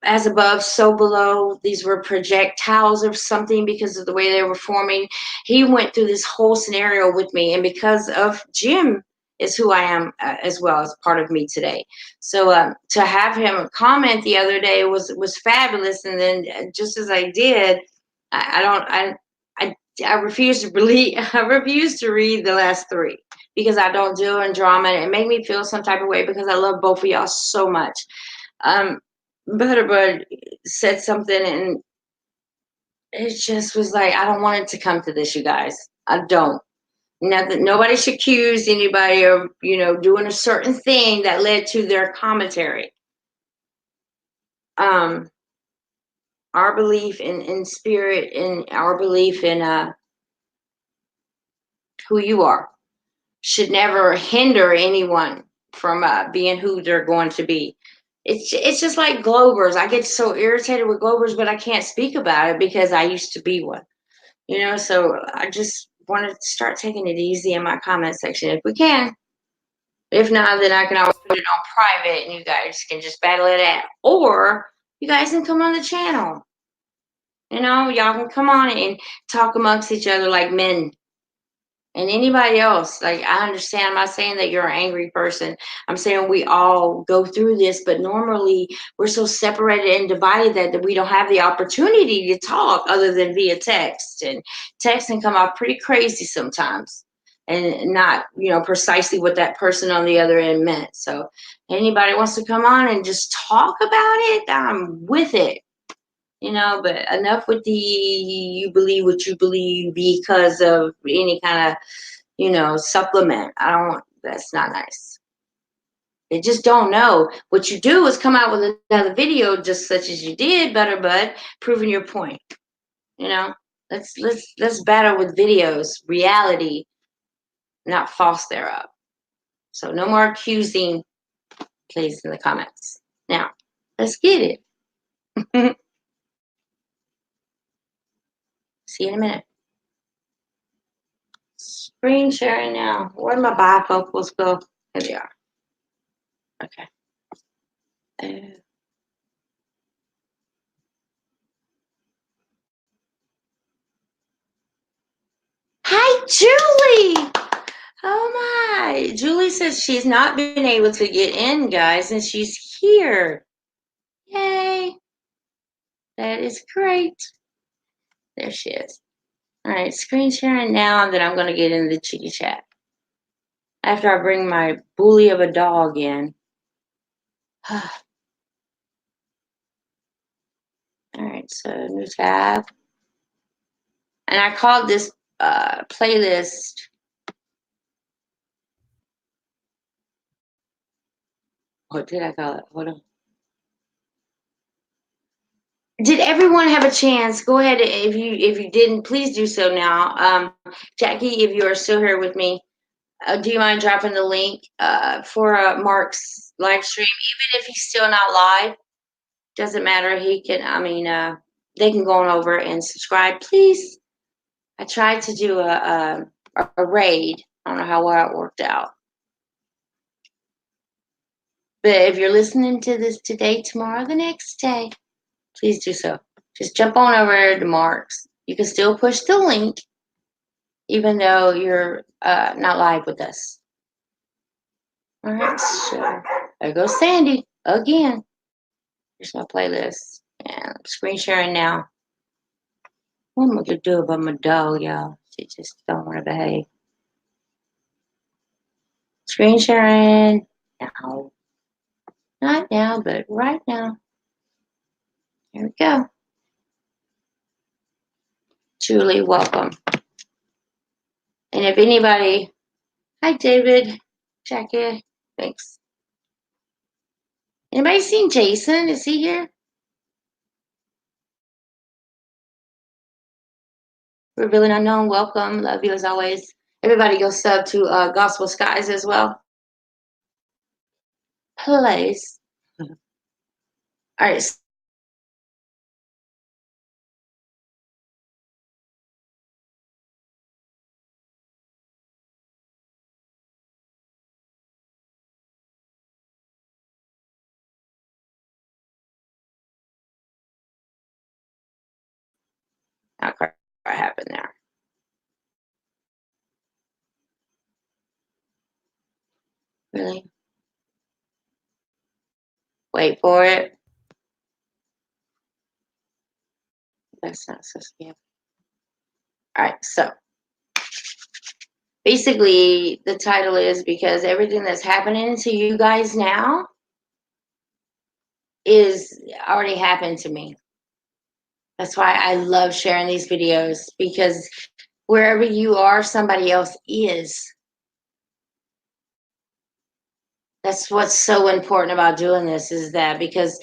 as above, so below. These were projectiles or something because of the way they were forming. He went through this whole scenario with me, and because of Jim is who I am as well as part of me today. So to have him comment the other day was fabulous. And then just as I did, I refuse to believe. I refuse to read the last 3 because I don't deal in drama, and it made me feel some type of way because I love both of y'all so much. Butterbud said something, and it just was like, I don't want it to come to this, you guys. I don't. Nobody should accuse anybody of, doing a certain thing that led to their commentary. Our belief in spirit, and our belief in who you are should never hinder anyone from being who they're going to be. It's just like Globers. I get so irritated with Globers, but I can't speak about it because I used to be one. So I just want to start taking it easy in my comment section if we can. If not, then I can always put it on private and you guys can just battle it out. Or you guys can come on the channel. Y'all can come on and talk amongst each other like men. And anybody else, like, I understand. I'm not saying that you're an angry person. I'm saying we all go through this, but normally we're so separated and divided that we don't have the opportunity to talk other than via text. And text can come out pretty crazy sometimes and not, precisely what that person on the other end meant. So anybody wants to come on and just talk about it, I'm with it. But enough with you believe what you believe because of any kind of, supplement. That's not nice. They just don't know. What you do is come out with another video just such as you did, Butterbud, proving your point. Let's battle with videos, reality, not false thereof. So no more accusing, please, in the comments. Now, let's get it. See you in a minute. Screen sharing now. Where did my bifocals go? Here they are. Okay. Julie! Oh my! Julie says she's not been able to get in, guys, and she's here. Yay! That is great. There she is. All right, screen sharing now, and then I'm going to get into the chitty chat after I bring my bully of a dog in. All right, so new tab. And I called this playlist. What did I call it? Hold on. Did everyone have a chance? Go ahead. If you didn't, please do so now. Jackie, if you are still here with me, do you mind dropping the link for Mark's live stream? Even if he's still not live, doesn't matter. He can. I mean, they can go on over and subscribe, please. I tried to do a raid. I don't know how well it worked out. But if you're listening to this today, tomorrow, the next day, please do so. Just jump on over to Mark's. You can still push the link, even though you're not live with us. All right, so there goes Sandy again. Here's my playlist. And I'm screen sharing now. What am I going to do about my dog, y'all? She just don't want to behave. Screen sharing now. Not now, but right now. Here we go. Julie, welcome. And if anybody, hi David, Jackie, thanks. Anybody seen Jason? Is he here? Revealing Unknown, welcome. Love you as always. Everybody go sub to Gospel Skies as well. Please. All right. Okay, what happened there? Really? Wait for it. That's not so scary. All right, so basically the title is because everything that's happening to you guys now is already happened to me. That's why I love sharing these videos, because wherever you are, somebody else is. That's what's so important about doing this, is that because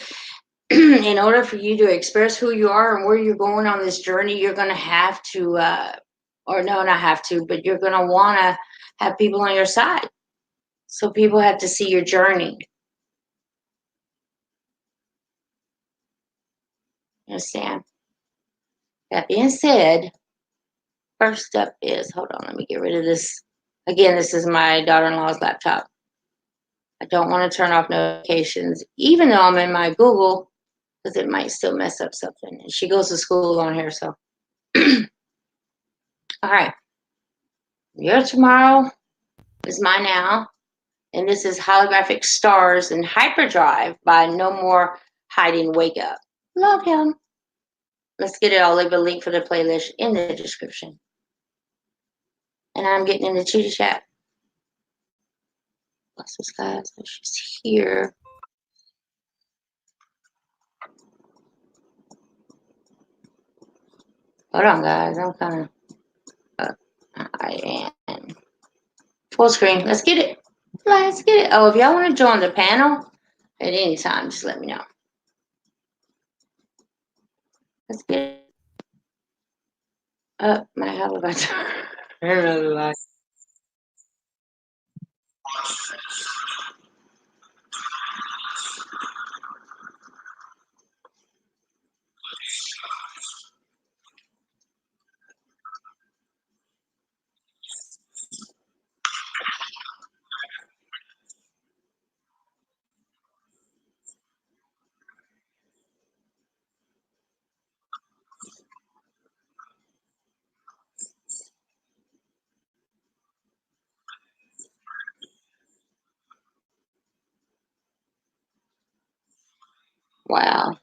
in order for you to express who you are and where you're going on this journey, you're going to have to, or no, not have to, but you're going to want to have people on your side. So people have to see your journey. Understand? That being said, first up is, hold on, let me get rid of this. Again, this is my daughter-in-law's laptop. I don't want to turn off notifications, even though I'm in my Google, because it might still mess up something. And she goes to school on here, so. All right. Your tomorrow is my now. And this is Holographic Stars and Hyperdrive by No More Hiding Wake Up. Love him. Let's get it. I'll leave a link for the playlist in the description. And I'm getting in the chitty chat. Lots of guys. She's here. Hold on, guys. I'm kind of. I am. Full screen. Let's get it. Let's get it. Oh, if y'all want to join the panel at any time, just let me know. Let's get it. My hell about to. I really like. Wow.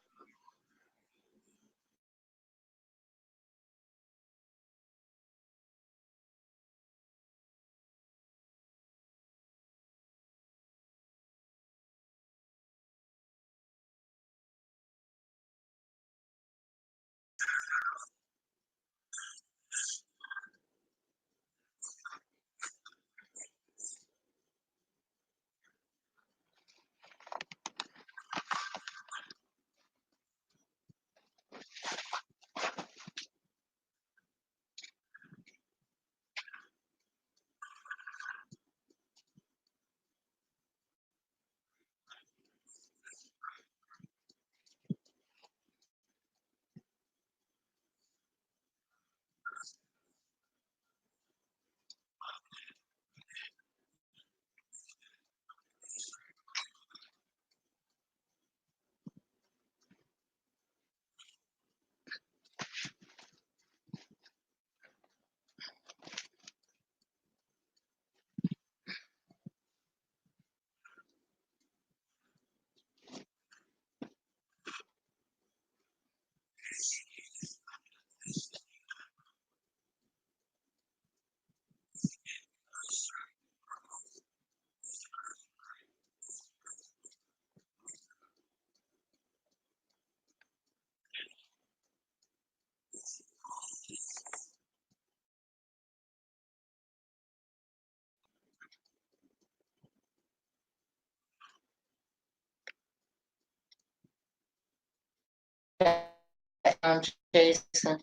Jason.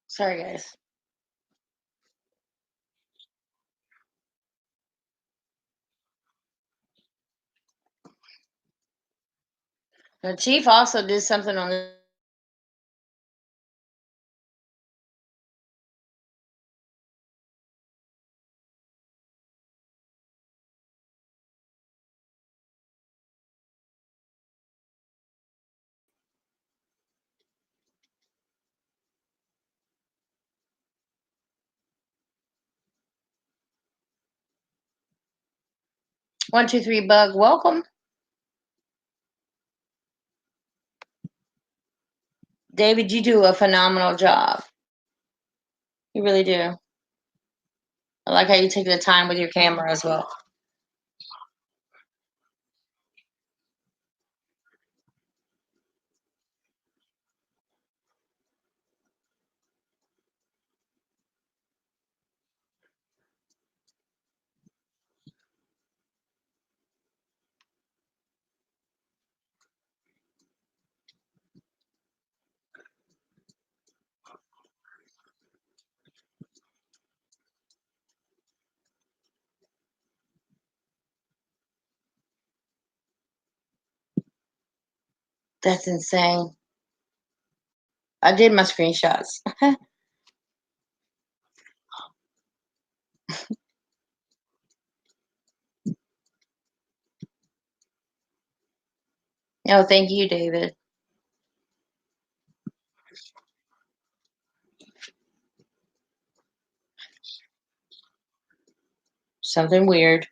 Sorry, guys. The chief also did something on 123 Bug, welcome. David, you do a phenomenal job. You really do. I like how you take the time with your camera as well. That's insane. I did my screenshots. No, thank you, David. Something weird.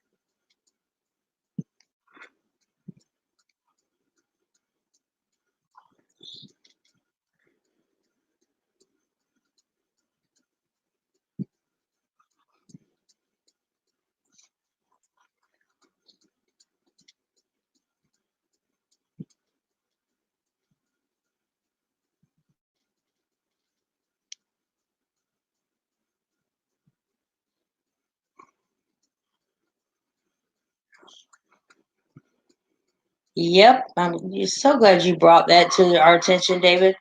Yep, I'm so glad you brought that to our attention, David.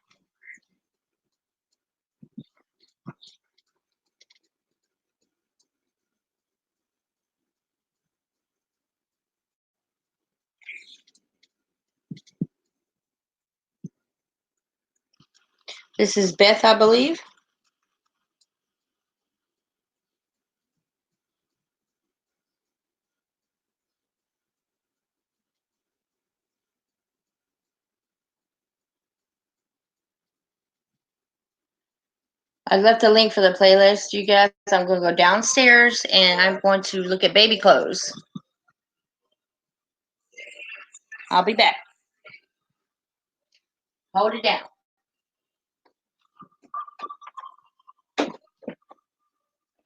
This is Beth, I believe. I left a link for the playlist, you guys. I'm going to go downstairs and I'm going to look at baby clothes. I'll be back. Hold it down.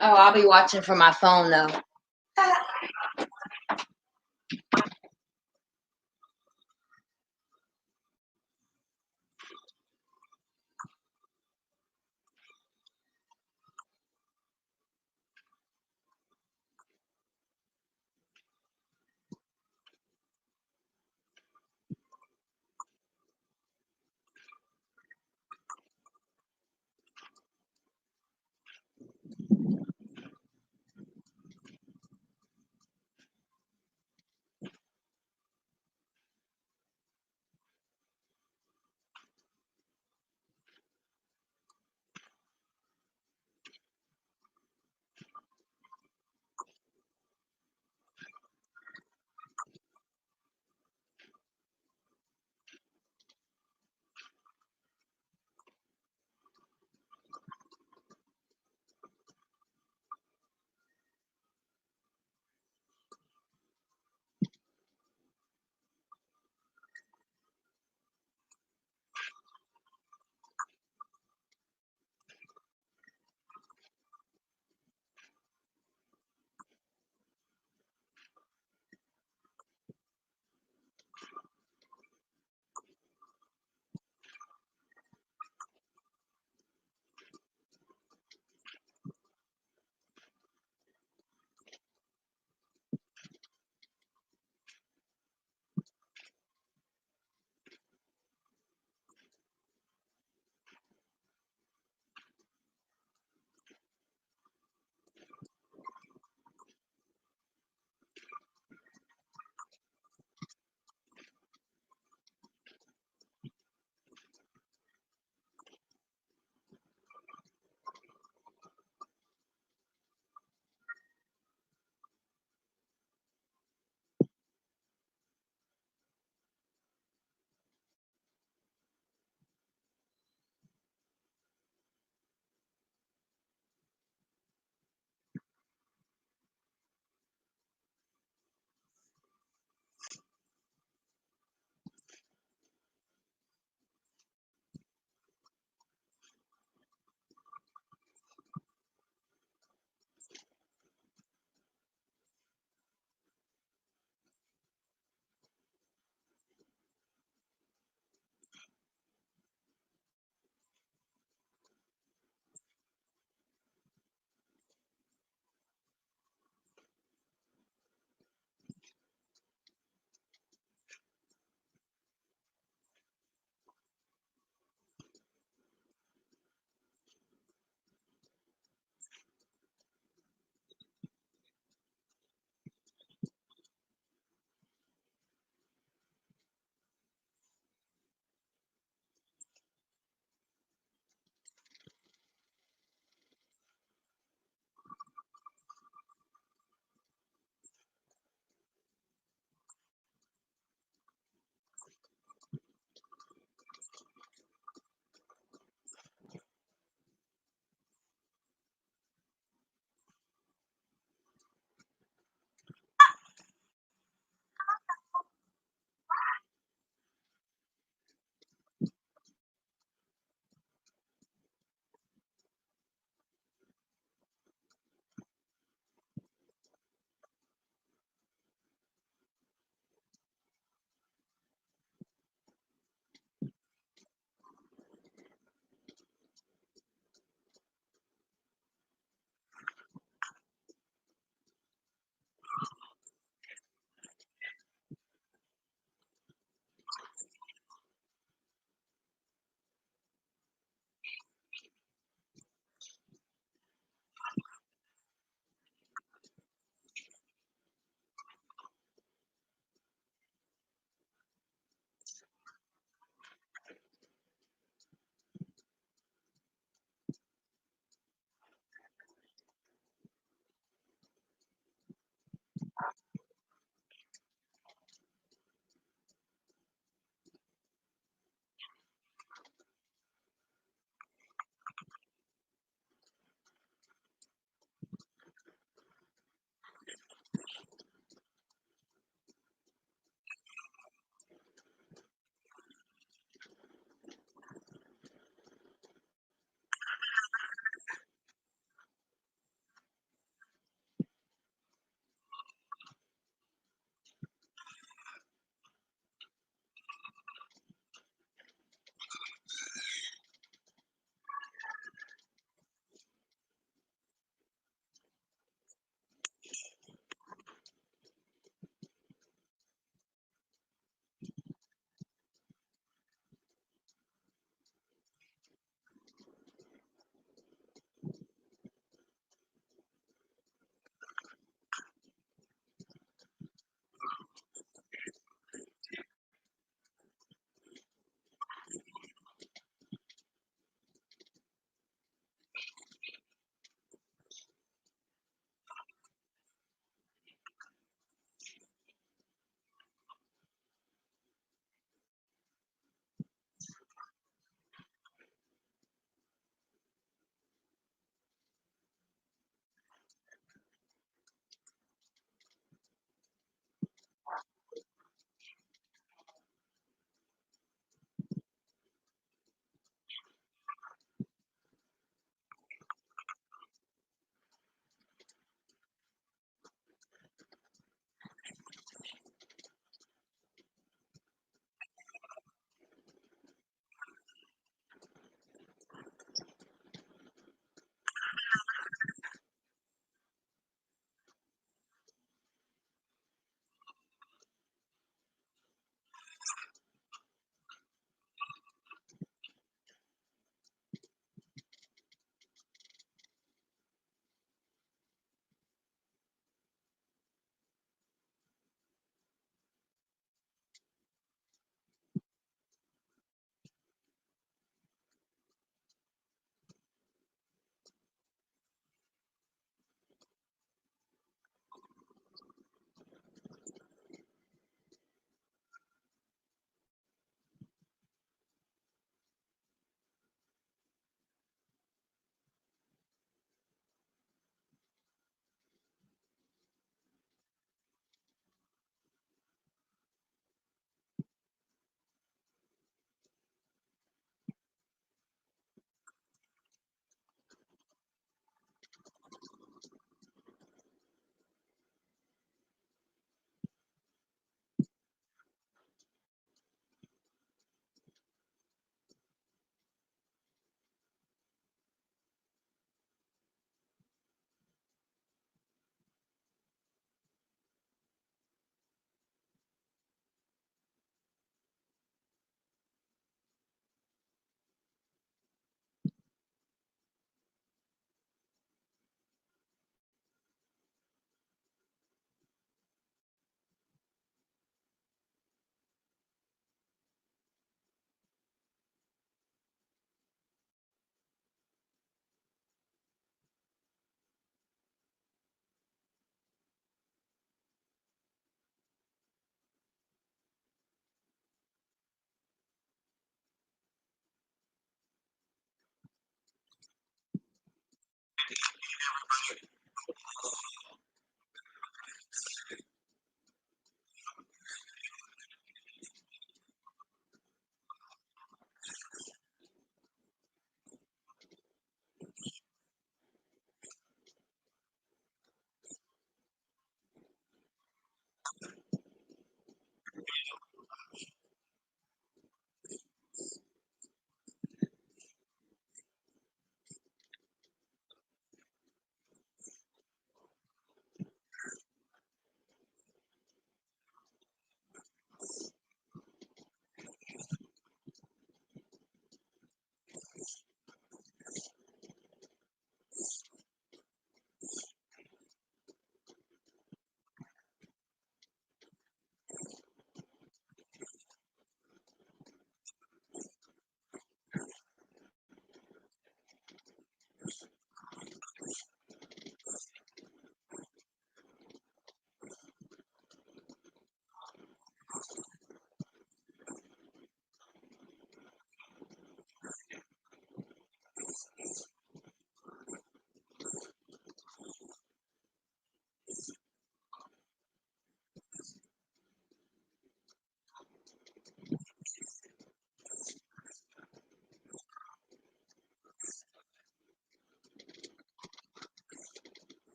Oh, I'll be watching from my phone though.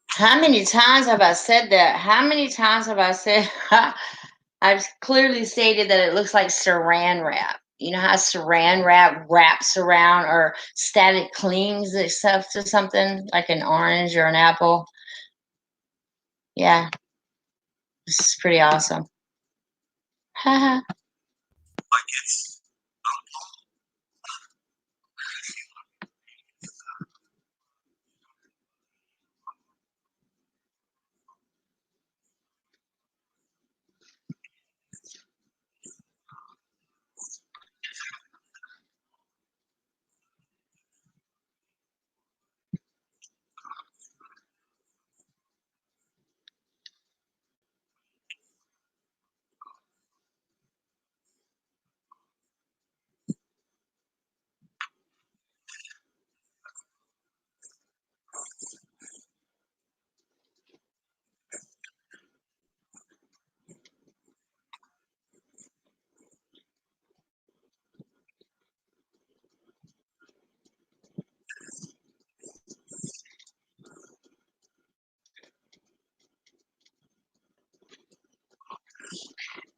How many times have I said that? How many times have I said I've clearly stated that it looks like saran wrap. You know how saran wrap wraps around or static clings itself to something like an orange or an apple? Yeah, this is pretty awesome.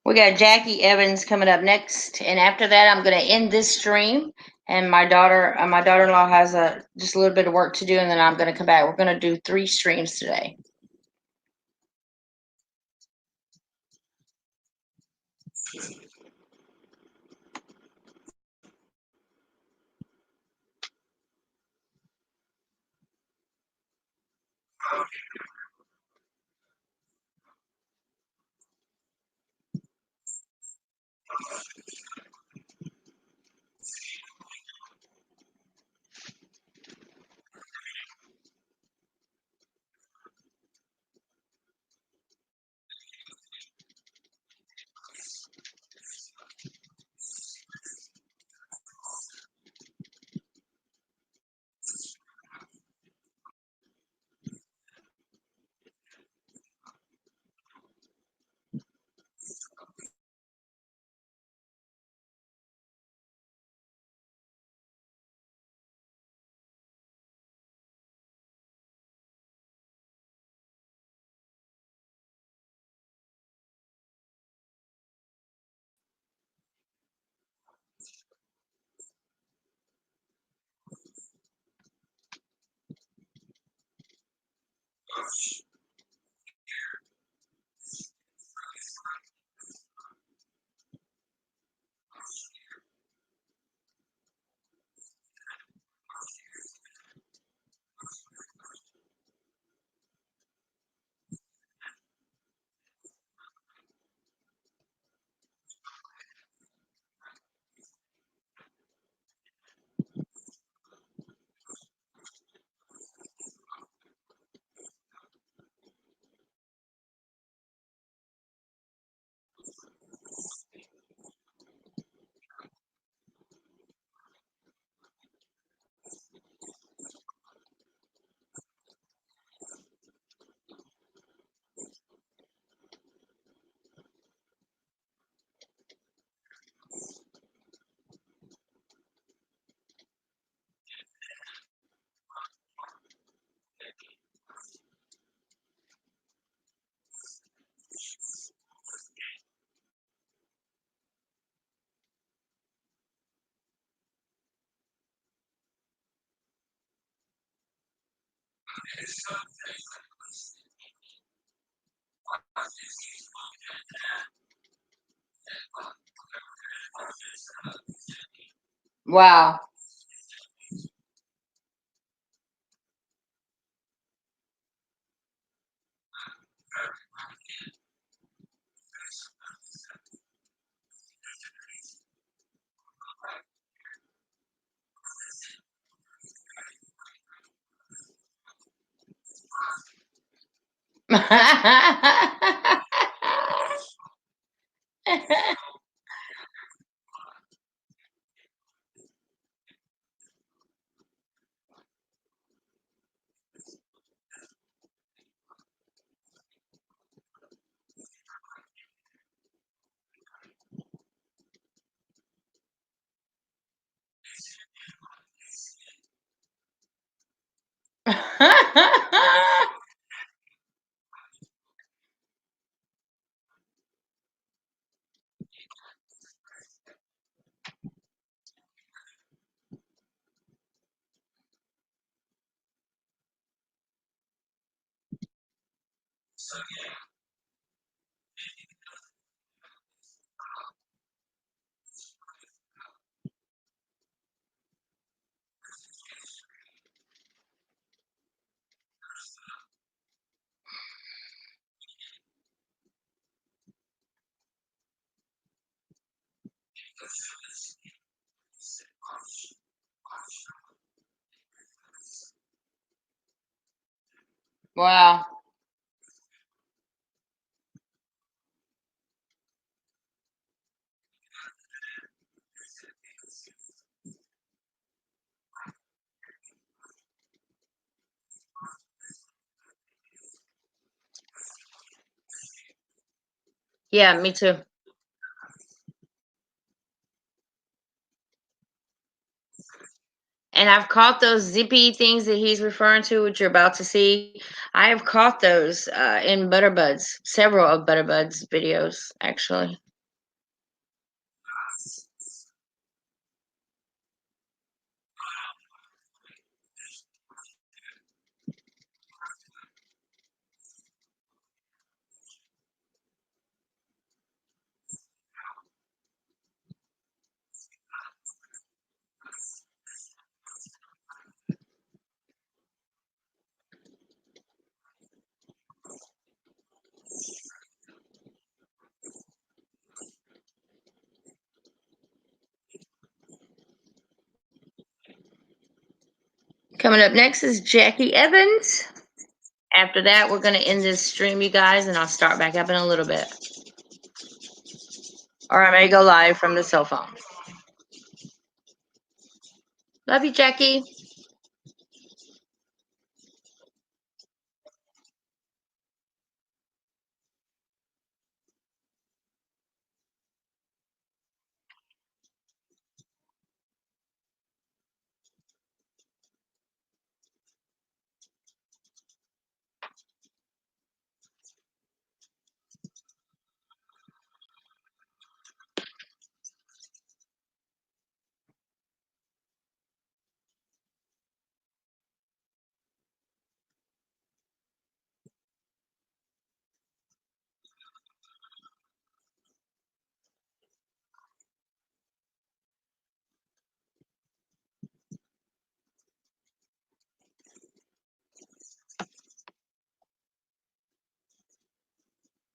We got Jackie Evans coming up next, and after that, I'm going to end this stream. And my daughter-in-law has just a little bit of work to do, and then I'm going to come back. We're going to do 3 streams today. Wow. Wow. Yeah, me too. And I've caught those zippy things that he's referring to, which you're about to see. I have caught those in Butterbuds, several of Butterbuds videos, actually. Coming up next is Jackie Evans. After that, we're going to end this stream, you guys, and I'll start back up in a little bit. Or I may go live from the cell phone. Love you, Jackie.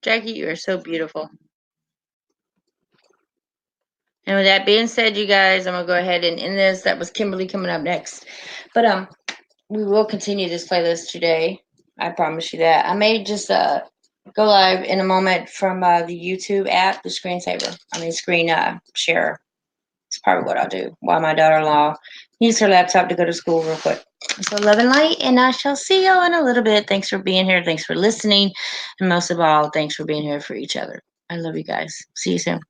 Jackie, you are so beautiful. And with that being said, you guys, I'm gonna go ahead and end this. That was Kimberly coming up next. But we will continue this playlist today. I promise you that. I may just go live in a moment from the YouTube app, the screen share. It's probably what I'll do while my daughter-in-law uses her laptop to go to school real quick. So love and light, and I shall see y'all in a little bit. Thanks for being here. Thanks for listening. And most of all, thanks for being here for each other. I love you guys. See you soon.